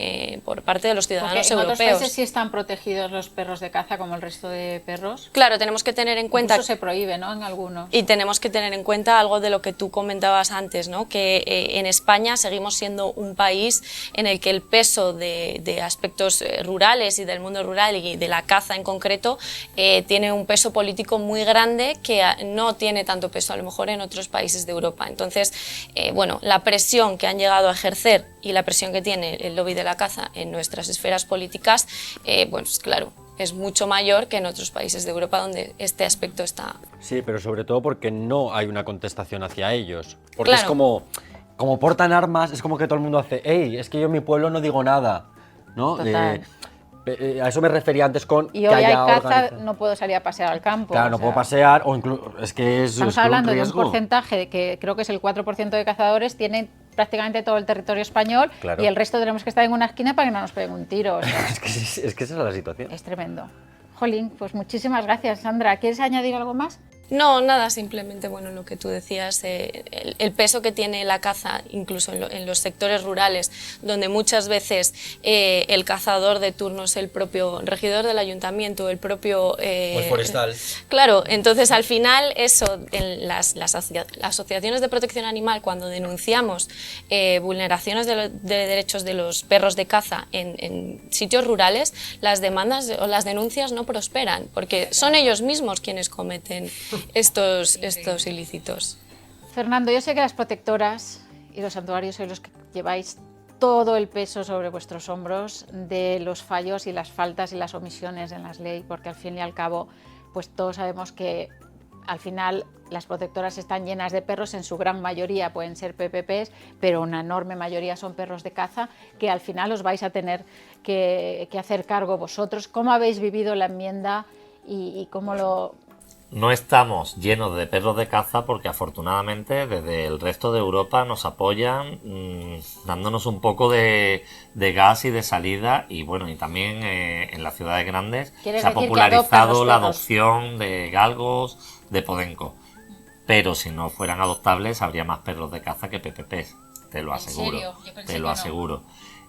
E: por parte de los ciudadanos europeos.
A: ¿En otros países sí están protegidos los perros de caza como el resto de perros?
E: Claro, tenemos que tener en cuenta...
A: Incluso se prohíbe, ¿no?, en algunos.
E: Y tenemos que tener en cuenta algo de lo que tú comentabas antes, ¿no?, que en España seguimos siendo un país en el que el peso de aspectos rurales y del mundo rural y de la caza en concreto tiene tiene un peso político muy grande que no tiene tanto peso a lo mejor en otros países de Europa. Entonces, bueno, la presión que han llegado a ejercer y la presión que tiene el lobby de la caza en nuestras esferas políticas, pues claro, es mucho mayor que en otros países de Europa donde este aspecto está.
B: Sí, pero sobre todo porque no hay una contestación hacia ellos. Porque es
E: Claro.
B: como portan armas, es como que todo el mundo hace, hey, es que yo en mi pueblo no digo nada, ¿no?
A: Total.
B: A eso me refería antes con
A: Y
B: que
A: hoy hay
B: haya
A: caza, no puedo salir a pasear al campo.
B: Claro,
A: o
B: no
A: sea,
B: puedo pasear, o incluso, es que es
A: Estamos
B: es un
A: hablando de un
B: riesgo.
A: porcentaje de que creo que es el 4% de cazadores tienen prácticamente todo el territorio español,
B: Claro.
A: y el resto tenemos que estar en una esquina para que no nos peguen un tiro. O sea,
B: Es que esa es la situación.
A: es tremendo. Jolín, pues muchísimas gracias, Sandra. ¿Quieres añadir algo más?
E: No, nada, simplemente bueno, lo que tú decías, el peso que tiene la caza, incluso en los sectores rurales, donde muchas veces el cazador de turno es el propio regidor del ayuntamiento, el propio...
B: forestal.
E: Claro, entonces al final eso, en las asociaciones de protección animal, cuando denunciamos vulneraciones de derechos de los perros de caza en sitios rurales, las demandas o las denuncias no prosperan, porque son ellos mismos quienes cometen estos ilícitos.
A: Fernando, yo sé que las protectoras y los santuarios sois los que lleváis todo el peso sobre vuestros hombros de los fallos y las faltas y las omisiones en las leyes, porque al fin y al cabo, pues todos sabemos que al final las protectoras están llenas de perros, en su gran mayoría pueden ser PPPs, pero una enorme mayoría son perros de caza, que al final os vais a tener que hacer cargo vosotros. ¿Cómo habéis vivido la enmienda y cómo lo...?
F: No estamos llenos de perros de caza porque afortunadamente desde el resto de Europa nos apoyan dándonos un poco de gas y de salida, y bueno, y también en las ciudades grandes
A: ¿Quieres
F: se ha
A: decir que adoptan
F: popularizado
A: los
F: la
A: perros?
F: adopción de galgos, de podenco, pero si no fueran adoptables habría más perros de caza que PPPs, te lo aseguro,
E: serio? Yo pensé
F: te
E: que
F: lo
E: no.
F: aseguro.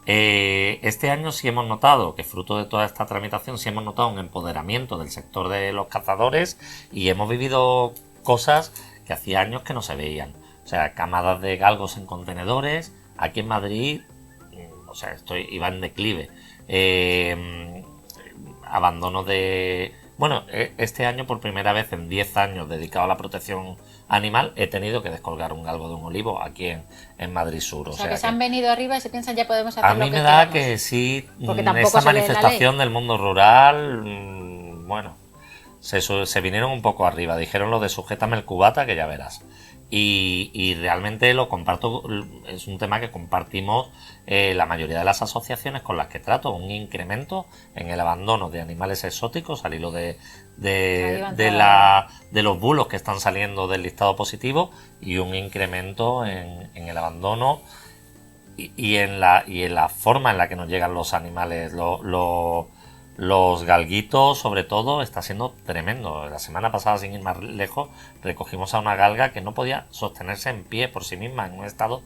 F: Este año sí hemos notado que fruto de toda esta tramitación sí hemos notado un empoderamiento del sector de los cazadores, y hemos vivido cosas que hacía años que no se veían. O sea, camadas de galgos en contenedores. Aquí en Madrid, o sea, iba en declive. Abandono de... Bueno, este año por primera vez en 10 años dedicado a la protección animal he tenido que descolgar un galgo de un olivo aquí en Madrid Sur.
A: O sea, que se han venido arriba y se piensan ya podemos hacer
F: a
A: lo
F: mí
A: que
F: me da
A: queramos.
F: que sí,
A: Porque tampoco
F: esa
A: se lee en la
F: manifestación del mundo rural, bueno, se vinieron un poco arriba, dijeron lo de sujétame el cubata que ya verás. Y realmente lo comparto, es un tema que compartimos la mayoría de las asociaciones con las que trato, un incremento en el abandono de animales exóticos al hilo de los bulos que están saliendo del listado positivo, y un incremento en el abandono y en la forma en la que nos llegan los animales. Los galguitos, sobre todo, está siendo tremendo. La semana pasada, sin ir más lejos, recogimos a una galga que no podía sostenerse en pie por sí misma, en un estado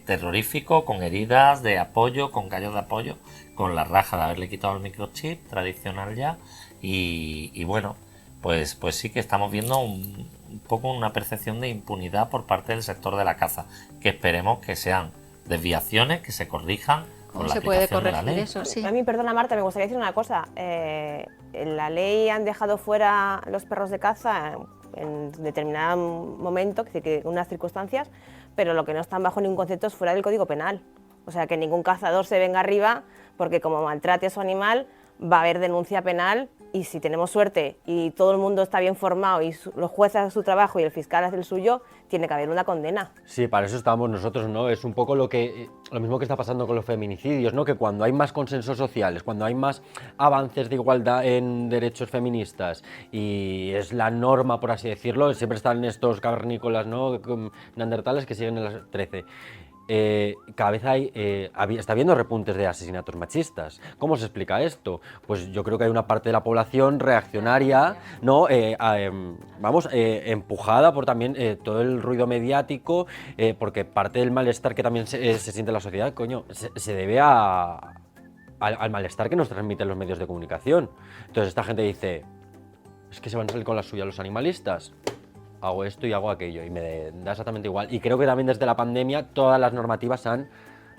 F: terrorífico, con heridas de apoyo, con callos de apoyo, con la raja de haberle quitado el microchip tradicional ya. Y bueno, pues sí que estamos viendo un poco una percepción de impunidad por parte del sector de la caza, que esperemos que sean desviaciones, que se corrijan con
A: ¿Cómo
F: la
A: se puede
F: aplicación de la
A: corregir
F: ley.
A: eso? Sí.
D: A mí, perdona Marta, me gustaría decir una cosa. En la ley han dejado fuera los perros de caza en determinado momento, es decir, que en unas circunstancias, pero lo que no están bajo ningún concepto es fuera del Código Penal. O sea, que ningún cazador se venga arriba porque como maltrate a su animal va a haber denuncia penal, y si tenemos suerte y todo el mundo está bien formado y los jueces hacen su trabajo y el fiscal hace el suyo, tiene que haber una condena.
B: Sí, para eso estamos nosotros, ¿no? Es un poco lo mismo que está pasando con los feminicidios, ¿no? Que cuando hay más consensos sociales, cuando hay más avances de igualdad en derechos feministas y es la norma, por así decirlo, siempre están estos cavernícolas, ¿no? Neandertales que siguen en las 13. Cada vez está habiendo repuntes de asesinatos machistas. ¿Cómo se explica esto? Pues yo creo que hay una parte de la población reaccionaria, ¿no? Empujada por también todo el ruido mediático, porque parte del malestar que también se siente en la sociedad, coño, se debe al malestar que nos transmiten los medios de comunicación. Entonces esta gente dice, es que se van a salir con la suya los animalistas. Hago esto y hago aquello, y me da exactamente igual. Y creo que también desde la pandemia todas las normativas han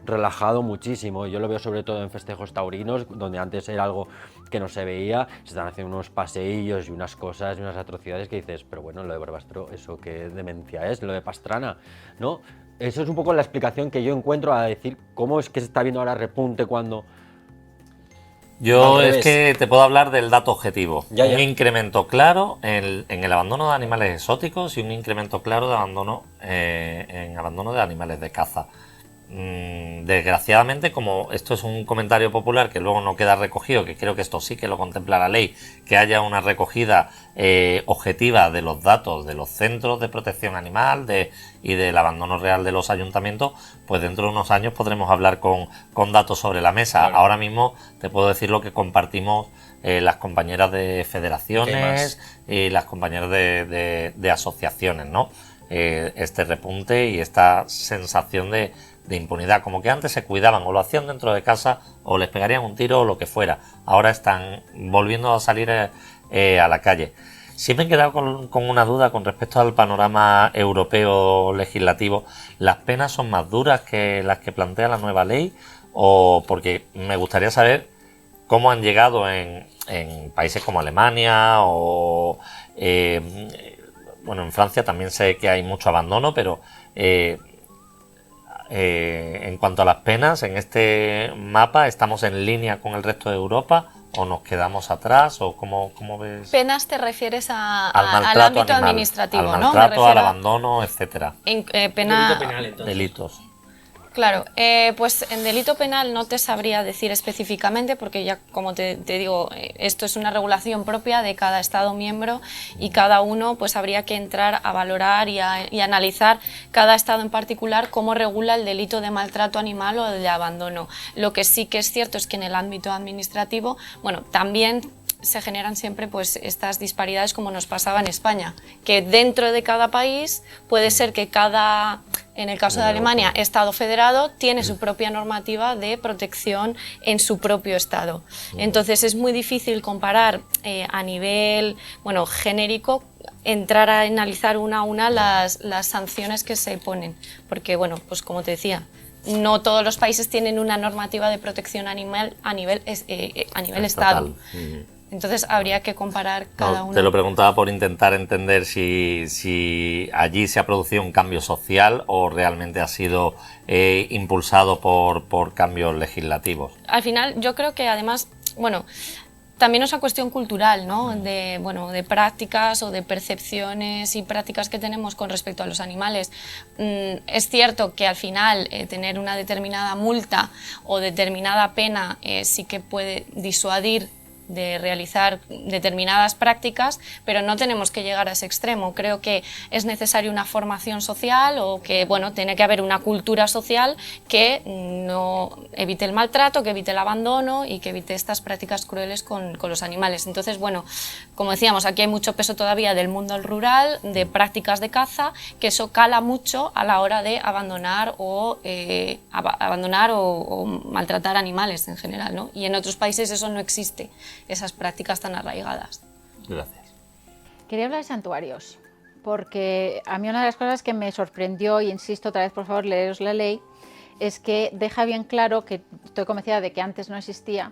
B: relajado muchísimo. Yo lo veo sobre todo en festejos taurinos, donde antes era algo que no se veía, se están haciendo unos paseillos y unas cosas y unas atrocidades que dices, pero bueno, lo de Barbastro, ¿eso qué demencia es? Lo de Pastrana, ¿no? Eso es un poco la explicación que yo encuentro a decir cómo es que se está viendo ahora repunte cuando...
F: Yo
B: Al
F: es
B: revés.
F: que te puedo hablar del dato objetivo.
B: Ya.
F: Un incremento claro en el abandono de animales exóticos y un incremento claro de abandono en abandono de animales de caza. Desgraciadamente, como esto es un comentario popular que luego no queda recogido, que creo que esto sí que lo contempla la ley, que haya una recogida objetiva de los datos de los centros de protección animal y del abandono real de los ayuntamientos, pues dentro de unos años podremos hablar con datos sobre la mesa.
B: Claro.
F: Ahora mismo te puedo decir lo que compartimos las compañeras de federaciones y las compañeras de asociaciones, ¿no? Este repunte y esta sensación de impunidad, como que antes se cuidaban o lo hacían dentro de casa o les pegarían un tiro o lo que fuera. Ahora están volviendo a salir a la calle. Sí me he quedado con una duda con respecto al panorama europeo legislativo. ¿Las penas son más duras que las que plantea la nueva ley? O porque me gustaría saber cómo han llegado en países como Alemania o... bueno, en Francia también sé que hay mucho abandono, pero... en cuanto a las penas, en este mapa, ¿estamos en línea con el resto de Europa o nos quedamos atrás? ¿O cómo ves?
E: Penas te refieres al
F: maltrato
E: ámbito
F: animal,
E: administrativo,
F: al
E: ¿no?
F: maltrato,
E: Me
F: al
E: refiero
F: abandono, etcétera.
E: pena,
F: Delitos.
E: Claro, pues en delito penal no te sabría decir específicamente porque ya, como te digo, esto es una regulación propia de cada Estado miembro y cada uno pues habría que entrar a valorar y analizar cada Estado en particular cómo regula el delito de maltrato animal o de abandono. Lo que sí que es cierto es que en el ámbito administrativo, bueno, también se generan siempre pues estas disparidades como nos pasaba en España, que dentro de cada país puede ser que en el caso de Alemania, Estado federado tiene su propia normativa de protección en su propio Estado. Entonces es muy difícil comparar a nivel genérico, entrar a analizar una a una las sanciones que se ponen, porque bueno, pues como te decía, no todos los países tienen una normativa de protección animal a nivel Estado. Entonces habría que comparar cada uno.
F: Te lo preguntaba por intentar entender si allí se ha producido un cambio social o realmente ha sido impulsado por cambios legislativos.
E: Al final yo creo que además, también es una cuestión cultural, ¿no? De prácticas o de percepciones y prácticas que tenemos con respecto a los animales. Es cierto que al final tener una determinada multa o determinada pena sí que puede disuadir de realizar determinadas prácticas, pero no tenemos que llegar a ese extremo. Creo que es necesaria una formación social o que, tiene que haber una cultura social que no evite el maltrato, que evite el abandono y que evite estas prácticas crueles con los animales. Entonces, como decíamos, aquí hay mucho peso todavía del mundo rural, de prácticas de caza, que eso cala mucho a la hora de abandonar o maltratar animales en general, ¿no? Y en otros países eso no existe, esas prácticas tan arraigadas.
F: Gracias.
A: Quería hablar de santuarios, porque a mí una de las cosas que me sorprendió, y insisto otra vez, por favor, leeros la ley, es que deja bien claro, que estoy convencida de que antes no existía,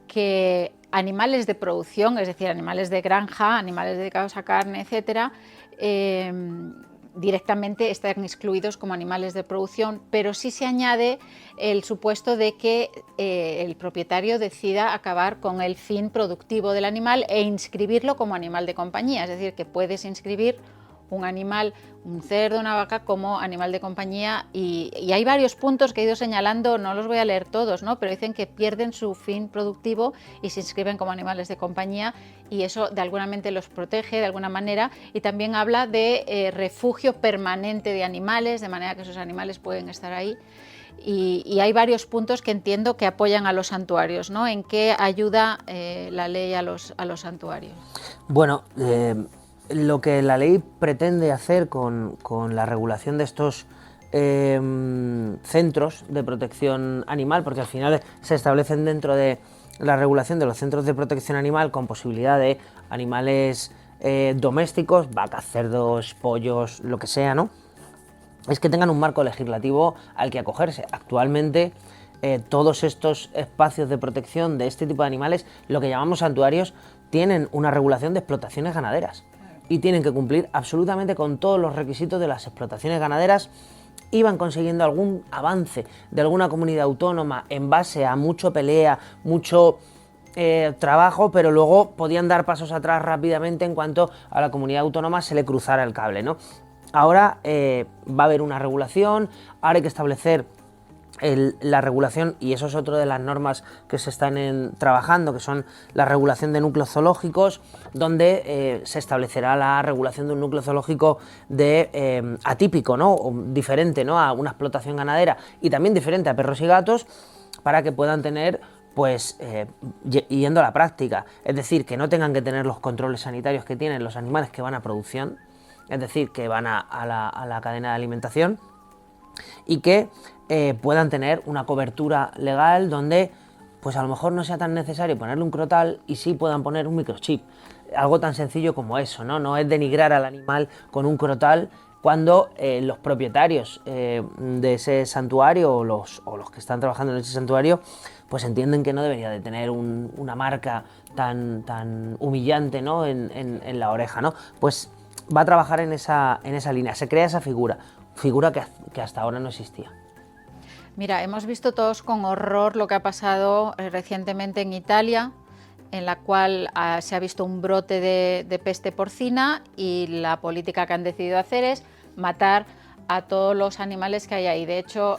A: que animales de producción, es decir, animales de granja, animales dedicados a carne, etcétera, directamente están excluidos como animales de producción, pero sí se añade el supuesto de que el propietario decida acabar con el fin productivo del animal e inscribirlo como animal de compañía, es decir, que puedes inscribir un animal, un cerdo, una vaca, como animal de compañía, y hay varios puntos que he ido señalando, no los voy a leer todos, ¿no? Pero dicen que pierden su fin productivo y se inscriben como animales de compañía, y eso de alguna manera los protege de alguna manera, y también habla de refugio permanente de animales, de manera que esos animales pueden estar ahí. Y hay varios puntos que entiendo que apoyan a los santuarios, ¿no? ¿En qué ayuda la ley a los santuarios?
C: Bueno, lo que la ley pretende hacer con la regulación de estos centros de protección animal, porque al final se establecen dentro de la regulación de los centros de protección animal con posibilidad de animales domésticos, vacas, cerdos, pollos, lo que sea, ¿no? es que tengan un marco legislativo al que acogerse. Actualmente, todos estos espacios de protección de este tipo de animales, lo que llamamos santuarios, tienen una regulación de explotaciones ganaderas y tienen que cumplir absolutamente con todos los requisitos de las explotaciones ganaderas. Iban consiguiendo algún avance de alguna comunidad autónoma en base a mucho pelea, mucho trabajo, pero luego podían dar pasos atrás rápidamente en cuanto a la comunidad autónoma se le cruzara el cable, ¿no? Ahora va a haber una regulación, ahora hay que establecer la regulación, y eso es otra de las normas que se están trabajando, que son la regulación de núcleos zoológicos, donde se establecerá la regulación de un núcleo zoológico atípico, ¿no? O diferente, ¿no?, a una explotación ganadera, y también diferente a perros y gatos, para que puedan tener, pues, yendo a la práctica, es decir, que no tengan que tener los controles sanitarios que tienen los animales que van a producción, es decir, que van a la cadena de alimentación, y que puedan tener una cobertura legal donde, pues, a lo mejor no sea tan necesario ponerle un crotal y sí puedan poner un microchip. Algo tan sencillo como eso, ¿no? No es denigrar al animal con un crotal cuando los propietarios de ese santuario o los que están trabajando en ese santuario, pues entienden que no debería de tener una marca tan humillante, ¿no?, en la oreja, ¿no? Pues va a trabajar en esa línea, se crea esa figura que hasta ahora no existía.
A: Mira, hemos visto todos con horror lo que ha pasado recientemente en Italia, en la cual se ha visto un brote de peste porcina, y la política que han decidido hacer es matar a todos los animales que hay ahí. De hecho,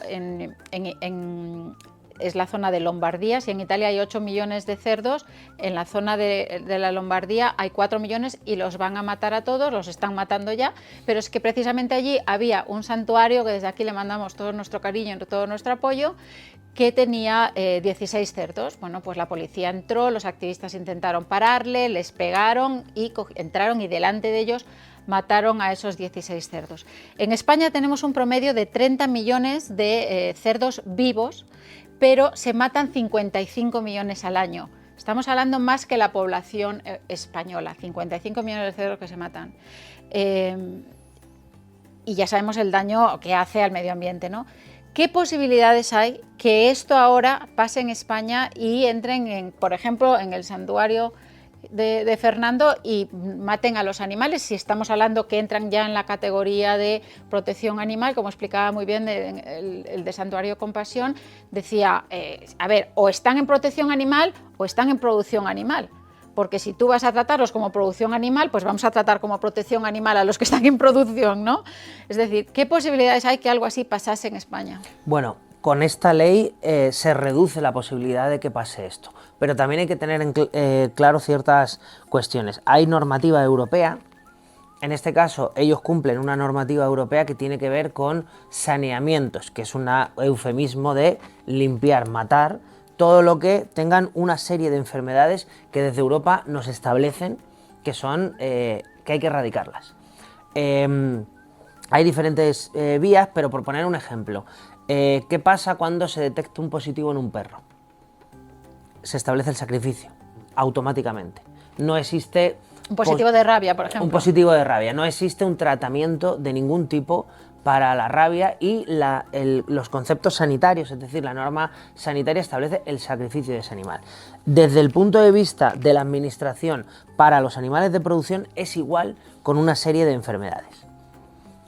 A: es la zona de Lombardía. Si en Italia hay 8 millones de cerdos, en la zona de la Lombardía hay 4 millones y los van a matar a todos, los están matando ya, pero es que precisamente allí había un santuario, que desde aquí le mandamos todo nuestro cariño y todo nuestro apoyo, que tenía 16 cerdos. Bueno, pues la policía entró, los activistas intentaron pararle, les pegaron y entraron, y delante de ellos mataron a esos 16 cerdos. En España tenemos un promedio de 30 millones de cerdos vivos, pero se matan 55 millones al año. Estamos hablando más que la población española, 55 millones de cerdos que se matan. Y ya sabemos el daño que hace al medio ambiente, ¿no? ¿Qué posibilidades hay que esto ahora pase en España y entren, por ejemplo, en el santuario de Fernando y maten a los animales? Si estamos hablando que entran ya en la categoría de protección animal, como explicaba muy bien el de Santuario Compasión, decía, a ver, o están en protección animal o están en producción animal, porque si tú vas a tratarlos como producción animal, pues vamos a tratar como protección animal a los que están en producción, ¿no? Es decir, ¿qué posibilidades hay que algo así pasase en España?
C: Bueno, con esta ley se reduce la posibilidad de que pase esto, pero también hay que tener claro ciertas cuestiones. Hay normativa europea, en este caso ellos cumplen una normativa europea que tiene que ver con saneamientos, que es un eufemismo de limpiar, matar, todo lo que tengan una serie de enfermedades que desde Europa nos establecen que son que hay que erradicarlas. Hay diferentes vías, pero por poner un ejemplo, ¿qué pasa cuando se detecta un positivo en un perro? Se establece el sacrificio, automáticamente. No existe...
A: Un positivo de rabia, por ejemplo.
C: Un positivo de rabia. No existe un tratamiento de ningún tipo para la rabia y los conceptos sanitarios, es decir, la norma sanitaria establece el sacrificio de ese animal. Desde el punto de vista de la administración para los animales de producción es igual con una serie de enfermedades.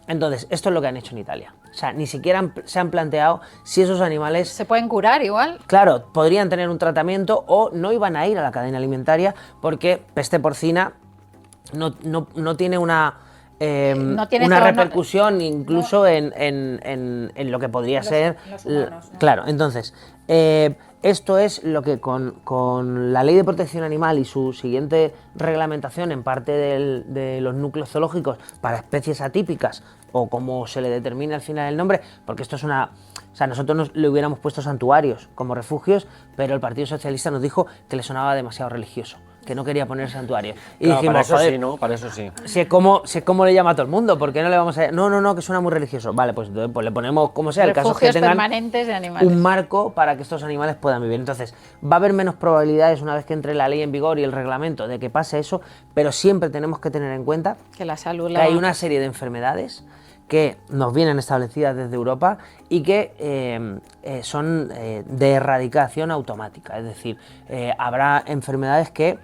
C: Entonces, esto es lo que han hecho en Italia. O sea, ni siquiera se han planteado si esos animales...
A: ¿Se pueden curar igual?
C: Claro, podrían tener un tratamiento o no iban a ir a la cadena alimentaria porque peste porcina no tiene una repercusión incluso en lo que podría ser...
A: los humanos, ¿no?
C: Claro, entonces, esto es lo que con la Ley de Protección Animal y su siguiente reglamentación en parte de los núcleos zoológicos para especies atípicas, o como se le determine al final el nombre, porque esto es una... O sea, nosotros le hubiéramos puesto santuarios como refugios, pero el Partido Socialista nos dijo que le sonaba demasiado religioso, que no quería poner santuarios. Y
B: claro,
C: dijimos,
B: para eso
C: joder,
B: sí, ¿no? Para eso sí.
C: Si es como le llama a todo el mundo, ¿por qué no le vamos a...? No, que suena muy religioso. Vale, pues le ponemos como sea. El caso es que
A: Refugios
C: tengan
A: permanentes de animales.
C: un marco para que estos animales puedan vivir. Entonces, va a haber menos probabilidades una vez que entre la ley en vigor y el reglamento de que pase eso, pero siempre tenemos que tener en cuenta
A: Que la salud
C: que hay una serie de enfermedades que nos vienen establecidas desde Europa y que son de erradicación automática, es decir, habrá enfermedades que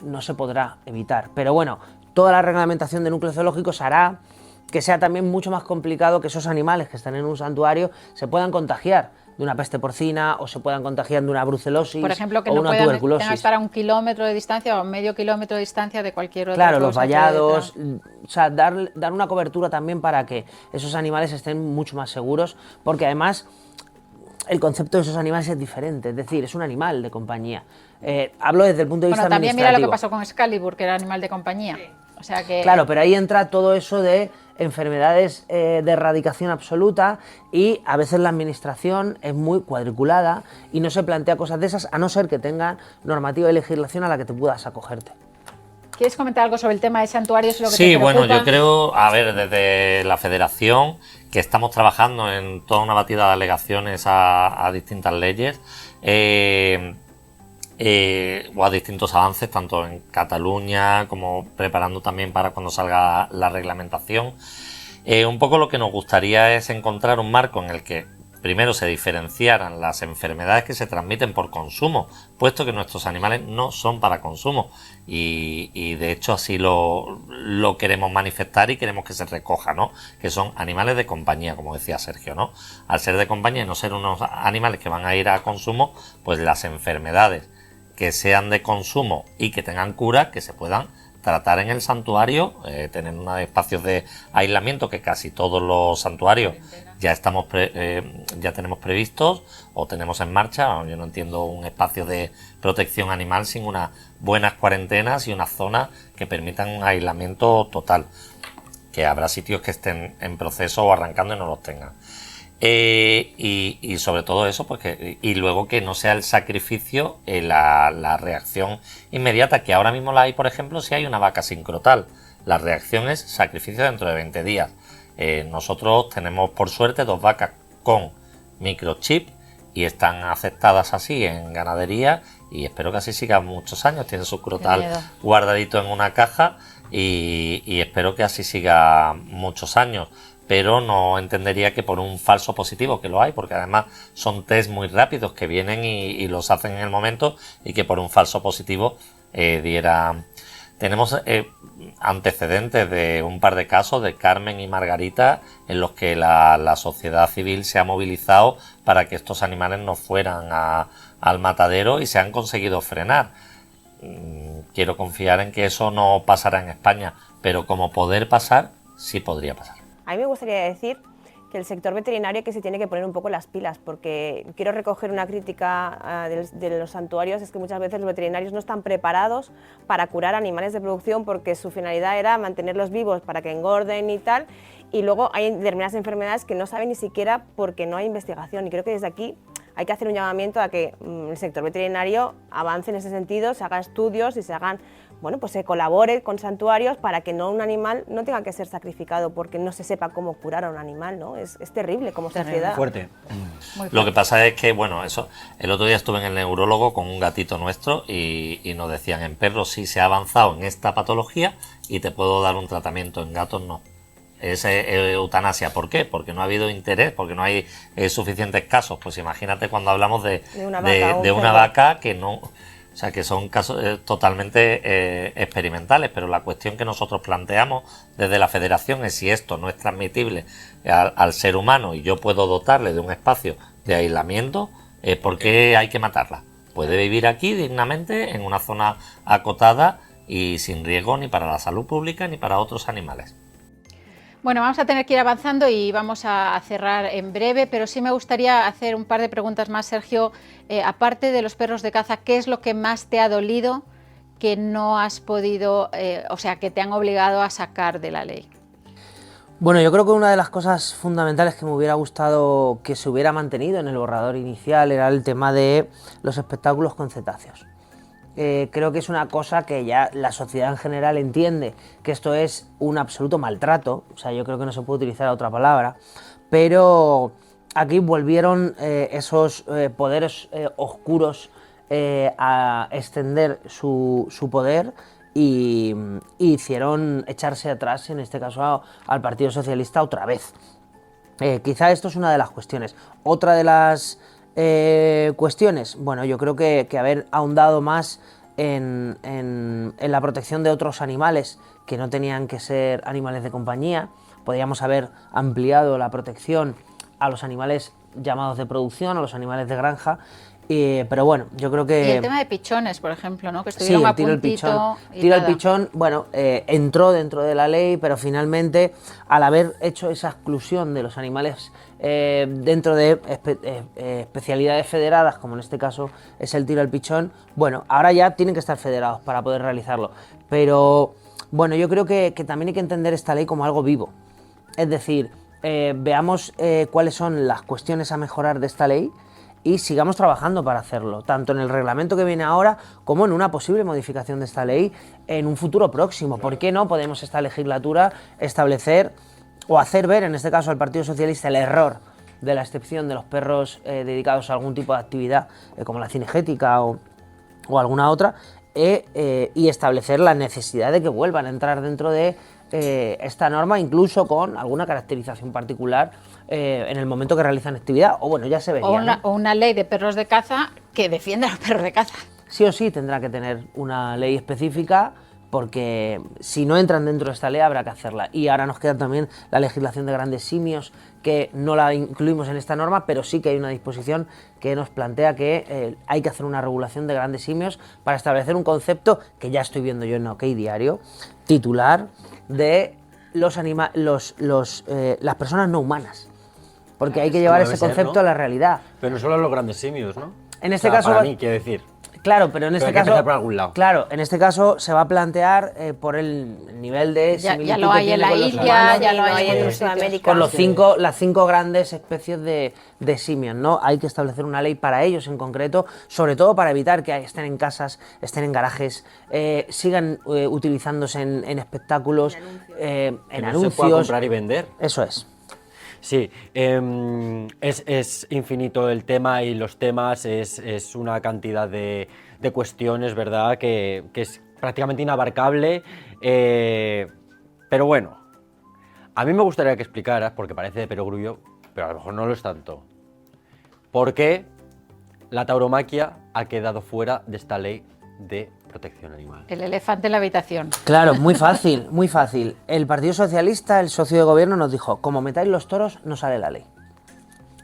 C: no se podrá evitar, pero bueno, toda la reglamentación de núcleos zoológicos hará que sea también mucho más complicado que esos animales que están en un santuario se puedan contagiar de una peste porcina o se puedan contagiar de una brucelosis,
A: por ejemplo, que
C: o
A: no
C: una
A: puedan
C: tuberculosis.
A: tengan que estar a 1 kilómetro de distancia o a medio kilómetro de distancia de cualquier otra
C: Claro,
A: cosa
C: los
A: que
C: vallados, o sea, dar una cobertura también para que esos animales estén mucho más seguros, porque además el concepto de esos animales es diferente, es decir, es un animal de compañía. Hablo desde el punto de vista
A: Bueno, también mira
C: administrativo.
A: lo que pasó con Excalibur, que era animal de compañía. O sea que
C: Claro, pero ahí entra todo eso de enfermedades de erradicación absoluta y a veces la administración es muy cuadriculada y no se plantea cosas de esas a no ser que tenga normativa y legislación a la que te puedas acogerte.
A: ¿quieres comentar algo sobre el tema de santuarios? Lo que
F: Sí,
A: te
F: bueno,
A: preocupa?
F: yo creo, a ver, desde la federación, que estamos trabajando en toda una batida de alegaciones a distintas leyes, o a distintos avances, tanto en Cataluña como preparando también para cuando salga la reglamentación. Un poco lo que nos gustaría es encontrar un marco en el que primero se diferenciaran las enfermedades que se transmiten por consumo, puesto que nuestros animales no son para consumo y de hecho así lo queremos manifestar y queremos que se recoja, ¿no? Que son animales de compañía, como decía Sergio, ¿no? Al ser de compañía y no ser unos animales que van a ir a consumo, pues las enfermedades que sean de consumo y que tengan cura, que se puedan tratar en el santuario, tener unos espacios de aislamiento que casi todos los santuarios ya tenemos previstos o tenemos en marcha. Yo no entiendo un espacio de protección animal sin unas buenas cuarentenas y unas zonas que permitan un aislamiento total, que habrá sitios que estén en proceso o arrancando y no los tengan. Y sobre todo eso, porque y luego que no sea el sacrificio, la reacción inmediata, que ahora mismo la hay, por ejemplo, si hay una vaca sincrotal. La reacción es sacrificio dentro de 20 días. Nosotros tenemos, por suerte, 2 vacas con microchip y están aceptadas así en ganadería y espero que así siga muchos años. Tiene su crotal guardadito en una caja y espero que así siga muchos años. Pero no entendería que por un falso positivo, que lo hay, porque además son test muy rápidos que vienen y los hacen en el momento, y que por un falso positivo diera... Tenemos antecedentes de un par de casos de Carmen y Margarita en los que la sociedad civil se ha movilizado para que estos animales no fueran al matadero y se han conseguido frenar. Quiero confiar en que eso no pasará en España, pero como poder pasar, sí podría pasar.
D: A mí me gustaría decir que el sector veterinario que se tiene que poner un poco las pilas, porque quiero recoger una crítica de los santuarios, es que muchas veces los veterinarios no están preparados para curar animales de producción porque su finalidad era mantenerlos vivos para que engorden y tal, y luego hay determinadas enfermedades que no saben ni siquiera porque no hay investigación, y creo que desde aquí hay que hacer un llamamiento a que el sector veterinario avance en ese sentido, se hagan estudios y se hagan, bueno, pues se colabore con santuarios para que un animal no tenga que ser sacrificado porque no se sepa cómo curar a un animal, ¿no? Es terrible como sociedad.
B: Fuerte.
F: Lo que pasa es que, bueno, eso, el otro día estuve en el neurólogo con un gatito nuestro y nos decían, en perros sí se ha avanzado en esta patología y te puedo dar un tratamiento, en gatos no. Es eutanasia. ¿Por qué? Porque no ha habido interés, porque no hay suficientes casos. Pues imagínate cuando hablamos de una vaca que no... O sea, que son casos totalmente experimentales, pero la cuestión que nosotros planteamos desde la federación es si esto no es transmitible al ser humano y yo puedo dotarle de un espacio de aislamiento, ¿por qué hay que matarla? Puede vivir aquí dignamente en una zona acotada y sin riesgo ni para la salud pública ni para otros animales.
A: Bueno, vamos a tener que ir avanzando y vamos a cerrar en breve, pero sí me gustaría hacer un par de preguntas más, Sergio. Aparte de los perros de caza, ¿qué es lo que más te ha dolido que no has podido, o sea, que te han obligado a sacar de la ley?
C: Bueno, yo creo que una de las cosas fundamentales que me hubiera gustado que se hubiera mantenido en el borrador inicial era el tema de los espectáculos con cetáceos. Creo que es una cosa que ya la sociedad en general entiende, que esto es un absoluto maltrato, o sea, yo creo que no se puede utilizar otra palabra, pero aquí volvieron esos poderes oscuros a extender su poder y hicieron echarse atrás, en este caso, al Partido Socialista otra vez. Quizá esto es una de las cuestiones. Otra de las cuestiones, bueno, yo creo que haber ahondado más en la protección de otros animales que no tenían que ser animales de compañía. Podríamos haber ampliado la protección a los animales llamados de producción, a los animales de granja, pero bueno, yo creo que...
A: Y el tema de pichones, por ejemplo, ¿no? Que estuvieron a puntito y
C: tiro al
A: nada.
C: pichón, bueno, entró dentro de la ley, pero finalmente, al haber hecho esa exclusión de los animales dentro de especialidades federadas, como en este caso es el tiro al pichón, bueno, ahora ya tienen que estar federados para poder realizarlo. Pero, bueno, yo creo que también hay que entender esta ley como algo vivo. Es decir, veamos cuáles son las cuestiones a mejorar de esta ley y sigamos trabajando para hacerlo, tanto en el reglamento que viene ahora como en una posible modificación de esta ley en un futuro próximo. ¿Por qué no podemos esta legislatura establecer o hacer ver, en este caso al Partido Socialista, el error de la excepción de los perros dedicados a algún tipo de actividad como la cinegética o alguna otra, y establecer la necesidad de que vuelvan a entrar dentro de esta norma, incluso con alguna caracterización particular en el momento que realizan actividad, o bueno, ya se vería, ¿no?
A: O una ley de perros de caza que defienda a los perros de caza.
C: Sí o sí tendrá que tener una ley específica, porque si no entran dentro de esta ley habrá que hacerla. Y ahora nos queda también la legislación de grandes simios, que no la incluimos en esta norma, pero sí que hay una disposición que nos plantea que hay que hacer una regulación de grandes simios para establecer un concepto que ya estoy viendo yo en OK Diario, titular de las personas no humanas. Porque hay que llevar
B: debe
C: ese
B: ser,
C: concepto
B: ¿no?
C: a la realidad.
B: Pero no solo los grandes simios, ¿no?
C: En este
B: O sea,
C: caso
B: para
C: va-
B: mí, quiero decir.
C: Claro, pero en este
B: hay que
C: caso...
B: empezar por algún lado.
C: Claro, en este caso se va a plantear por el nivel de
A: Ya
C: similitud
A: lo
C: que
A: hay en
C: tiene
A: la
C: con los
A: India,
C: humanos,
A: ya lo hay en otros
D: Sudamérica.
A: sitios.
C: con las cinco grandes especies de simios, ¿no? Hay que establecer una ley para ellos en concreto, sobre todo para evitar que estén en casas, estén en garajes, sigan utilizándose en espectáculos, en
B: Que no se pueda
C: anuncios.
B: comprar y vender.
C: Eso es.
B: Sí, es infinito el tema y los temas, es una cantidad de cuestiones, ¿verdad? Que es prácticamente inabarcable, pero bueno, a mí me gustaría que explicaras, porque parece de perogrullo, pero a lo mejor no lo es tanto, ¿por qué la tauromaquia ha quedado fuera de esta ley de protección animal?
A: El elefante en la habitación.
C: Claro, muy fácil, muy fácil. El Partido Socialista, el socio de gobierno, nos dijo, como metáis los toros, no sale la ley.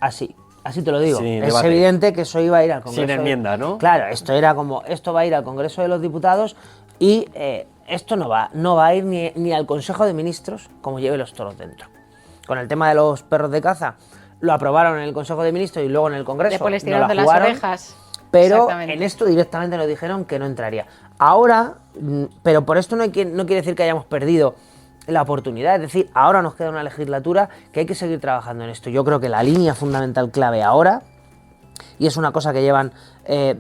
C: Así te lo digo.
B: Sin
C: Es
B: debate.
C: evidente que eso iba a ir al Congreso.
B: Sin enmienda, ¿no?
C: Claro, esto era como, esto va a ir al Congreso de los Diputados y esto no va a ir ni al Consejo de Ministros, como lleve los toros dentro. Con el tema de los perros de caza, lo aprobaron en el Consejo de Ministros y luego en el Congreso.
A: Después les
C: no
A: tiraron
C: la
A: de las
C: jugaron.
A: orejas.
C: Pero
A: Exactamente.
C: en esto directamente nos dijeron que no entraría. Ahora, pero por esto no quiere decir que hayamos perdido la oportunidad. Es decir, ahora nos queda una legislatura que hay que seguir trabajando en esto. Yo creo que la línea fundamental clave ahora, y es una cosa que llevan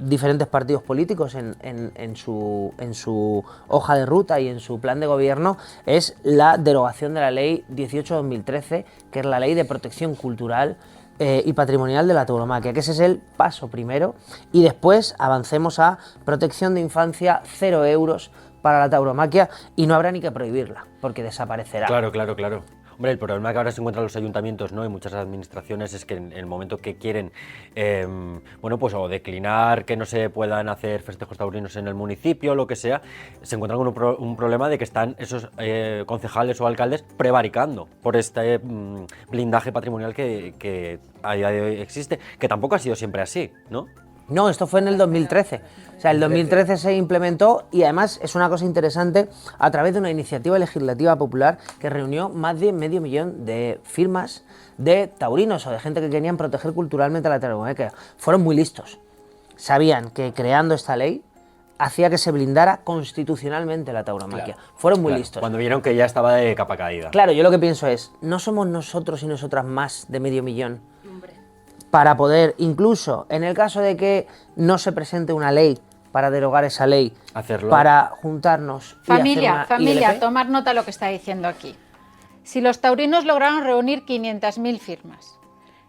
C: diferentes partidos políticos en su hoja de ruta y en su plan de gobierno, es la derogación de la ley 18/2013, que es la ley de protección cultural y patrimonial de la tauromaquia, que ese es el paso primero, y después avancemos a protección de infancia, 0 euros para la tauromaquia, y no habrá ni que prohibirla, porque desaparecerá.
B: Claro. Hombre, el problema que ahora se encuentran los ayuntamientos, ¿no? Y muchas administraciones es que en el momento que quieren, bueno, pues o declinar que no se puedan hacer festejos taurinos en el municipio, lo que sea, se encuentran con un problema de que están esos concejales o alcaldes prevaricando por este blindaje patrimonial que a día de hoy existe, que tampoco ha sido siempre así, ¿no?
C: No, esto fue en el 2013. O sea, el 2013 se implementó y además es una cosa interesante a través de una iniciativa legislativa popular que reunió más de 500.000 de firmas de taurinos o de gente que querían proteger culturalmente a la tauromaquia. Fueron muy listos. Sabían que creando esta ley hacía que se blindara constitucionalmente la tauromaquia. Fueron muy listos.
B: Cuando vieron que ya estaba de capa caída.
C: Claro, yo lo que pienso es, no somos nosotros y nosotras más de 500.000 para poder, incluso en el caso de que no se presente una ley para derogar esa ley,
B: Hacerlo.
C: para juntarnos y
A: Familia,
C: hacer una ILP.
A: tomar nota de lo que está diciendo aquí. Si los taurinos lograron reunir 500.000 firmas,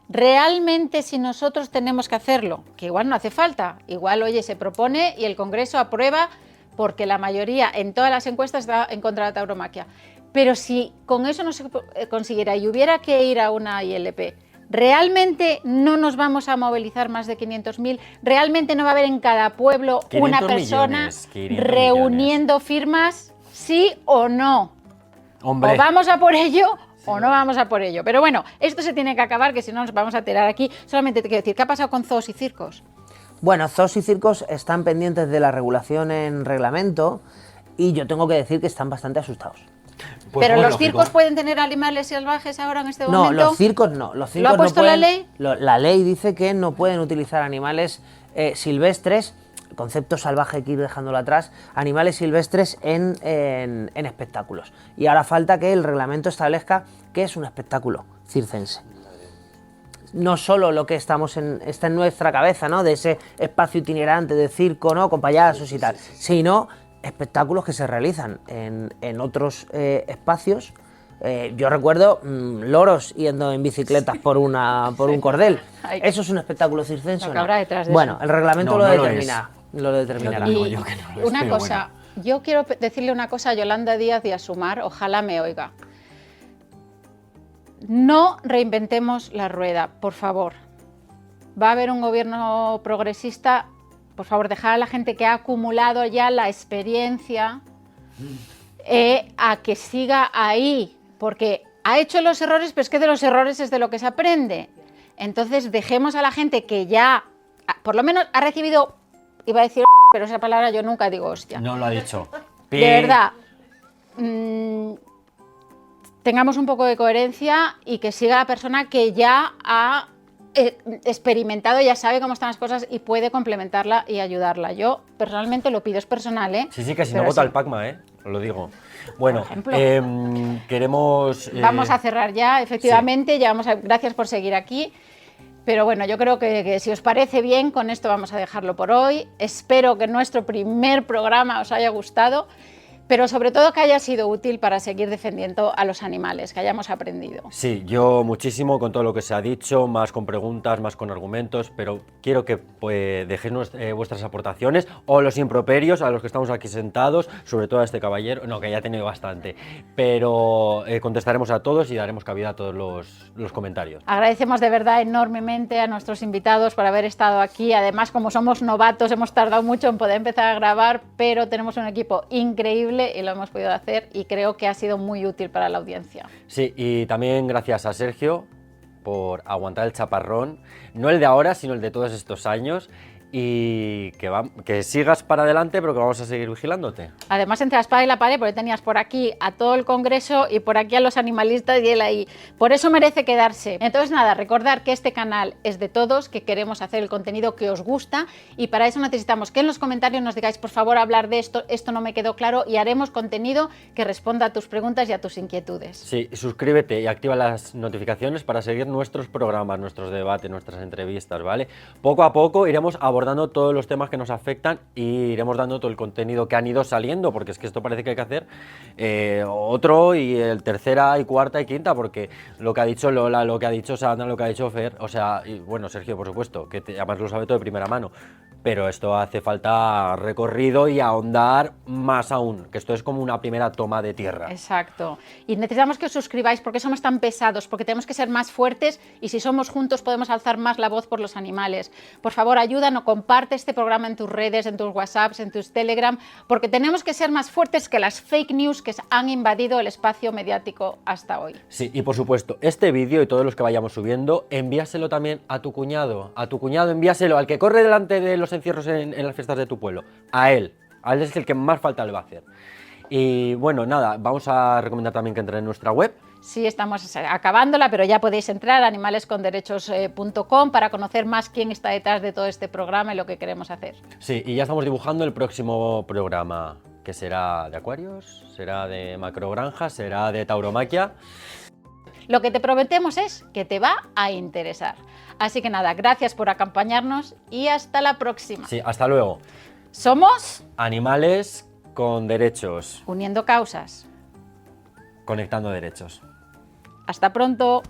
A: realmente si nosotros tenemos que hacerlo, que igual no hace falta, igual, oye, se propone y el Congreso aprueba porque la mayoría en todas las encuestas está en contra de la tauromaquia. Pero si con eso no se consiguiera y hubiera que ir a una ILP, ¿realmente no nos vamos a movilizar más de 500.000? ¿Realmente no va a haber en cada pueblo una
B: 500
A: persona
B: millones, 500
A: reuniendo firmas? ¿Sí o no?
B: Hombre,
A: O vamos a por ello o no vamos a por ello. Pero bueno, esto se tiene que acabar, que si no nos vamos a tirar aquí. Solamente te quiero decir, ¿qué ha pasado con zoos y circos?
C: Bueno, zoos y circos están pendientes de la regulación en reglamento y yo tengo que decir que están bastante asustados.
B: pues
A: Pero
B: muy
A: los
B: lógico.
A: circos pueden tener animales salvajes ahora en este
C: No,
A: momento.
C: los circos no. Los circos
A: ¿Lo ha puesto
C: no pueden,
A: la ley?
C: La ley dice que no pueden utilizar animales silvestres, el concepto salvaje hay que ir dejándolo atrás, animales silvestres en espectáculos. Y ahora falta que el reglamento establezca qué es un espectáculo circense. No solo lo que está en nuestra cabeza, ¿no? De ese espacio itinerante de circo, ¿no? Con payasos y tal, sino espectáculos que se realizan en otros espacios. Yo recuerdo loros yendo en bicicletas por un cordel.
A: Ay,
C: ¿Eso es un espectáculo circense
A: lo
C: o
A: que
C: no?
A: habrá detrás de
C: Bueno,
A: eso.
C: el reglamento
B: No,
C: lo
B: no lo
C: determina. Lo determinará.
B: Digo
A: Y
B: yo que no lo es,
A: una
B: pero
A: cosa, yo quiero decirle una cosa a Yolanda Díaz y a Sumar, ojalá me oiga. No reinventemos la rueda, por favor. Va a haber un gobierno progresista, por favor, dejad a la gente que ha acumulado ya la experiencia a que siga ahí, porque ha hecho los errores, pero es que de los errores es de lo que se aprende. Entonces dejemos a la gente que ya, por lo menos ha recibido, iba a decir, pero esa palabra yo nunca digo hostia.
B: No lo ha dicho.
A: De verdad, tengamos un poco de coherencia y que siga la persona que ya ha experimentado, ya sabe cómo están las cosas y puede complementarla y ayudarla. Yo personalmente lo pido, es personal, ¿eh?
B: Sí, que si
A: Pero
B: no vota
A: sí.
B: el PACMA, os lo digo. Bueno,
A: ejemplo.
B: queremos...
A: Vamos a cerrar ya, efectivamente, gracias por seguir aquí. Pero bueno, yo creo que si os parece bien, con esto vamos a dejarlo por hoy. Espero que nuestro primer programa os haya gustado, pero sobre todo que haya sido útil para seguir defendiendo a los animales, que hayamos aprendido.
B: Sí, yo muchísimo con todo lo que se ha dicho, más con preguntas, más con argumentos, pero quiero que dejéis vuestras aportaciones o los improperios a los que estamos aquí sentados, sobre todo a este caballero, no, que ya ha tenido bastante, pero contestaremos a todos y daremos cabida a todos los comentarios.
A: Agradecemos de verdad enormemente a nuestros invitados por haber estado aquí. Además, como somos novatos, hemos tardado mucho en poder empezar a grabar, pero tenemos un equipo increíble y lo hemos podido hacer y creo que ha sido muy útil para la audiencia.
B: Sí, y también gracias a Sergio por aguantar el chaparrón, no el de ahora, sino el de todos estos años, y que sigas para adelante, pero que vamos a seguir vigilándote.
A: Además, entre la espada y la pared, porque tenías por aquí a todo el Congreso y por aquí a los animalistas y él ahí. Por eso merece quedarse. Entonces, nada, recordar que este canal es de todos, que queremos hacer el contenido que os gusta y para eso necesitamos que en los comentarios nos digáis, por favor, hablar de esto no me quedó claro y haremos contenido que responda a tus preguntas y a tus inquietudes.
B: Sí, suscríbete y activa las notificaciones para seguir nuestros programas, nuestros debates, nuestras entrevistas, ¿vale? Poco a poco iremos abordando todos los temas que nos afectan y iremos dando todo el contenido que han ido saliendo, porque es que esto parece que hay que hacer otro y el tercera y cuarta y quinta, porque lo que ha dicho Lola, lo que ha dicho Sandra, lo que ha dicho Fer, o sea, y bueno, Sergio, por supuesto, que además lo sabe todo de primera mano, pero esto hace falta recorrido y ahondar más aún, que esto es como una primera toma de tierra.
A: Exacto. Y necesitamos que os suscribáis porque somos tan pesados, porque tenemos que ser más fuertes y si somos juntos podemos alzar más la voz por los animales. Por favor, ayúdanos, comparte este programa en tus redes, en tus WhatsApps, en tus Telegram, porque tenemos que ser más fuertes que las fake news que han invadido el espacio mediático hasta hoy.
B: Sí, y por supuesto, este vídeo y todos los que vayamos subiendo, envíaselo también a tu cuñado, envíaselo al que corre delante de los encierros en las fiestas de tu pueblo, a él es el que más falta le va a hacer. Y bueno, nada, vamos a recomendar también que entren en nuestra web.
A: Sí, estamos acabándola, pero ya podéis entrar a animalesconderechos.com para conocer más quién está detrás de todo este programa y lo que queremos hacer.
B: Sí, y ya estamos dibujando el próximo programa, que será de acuarios, será de macrogranja, será de tauromaquia.
A: Lo que te prometemos es que te va a interesar. Así que nada, gracias por acompañarnos y hasta la próxima.
B: Sí, hasta luego.
A: Somos
B: Animales con derechos,
A: Uniendo Causas.
B: conectando derechos.
A: Hasta pronto.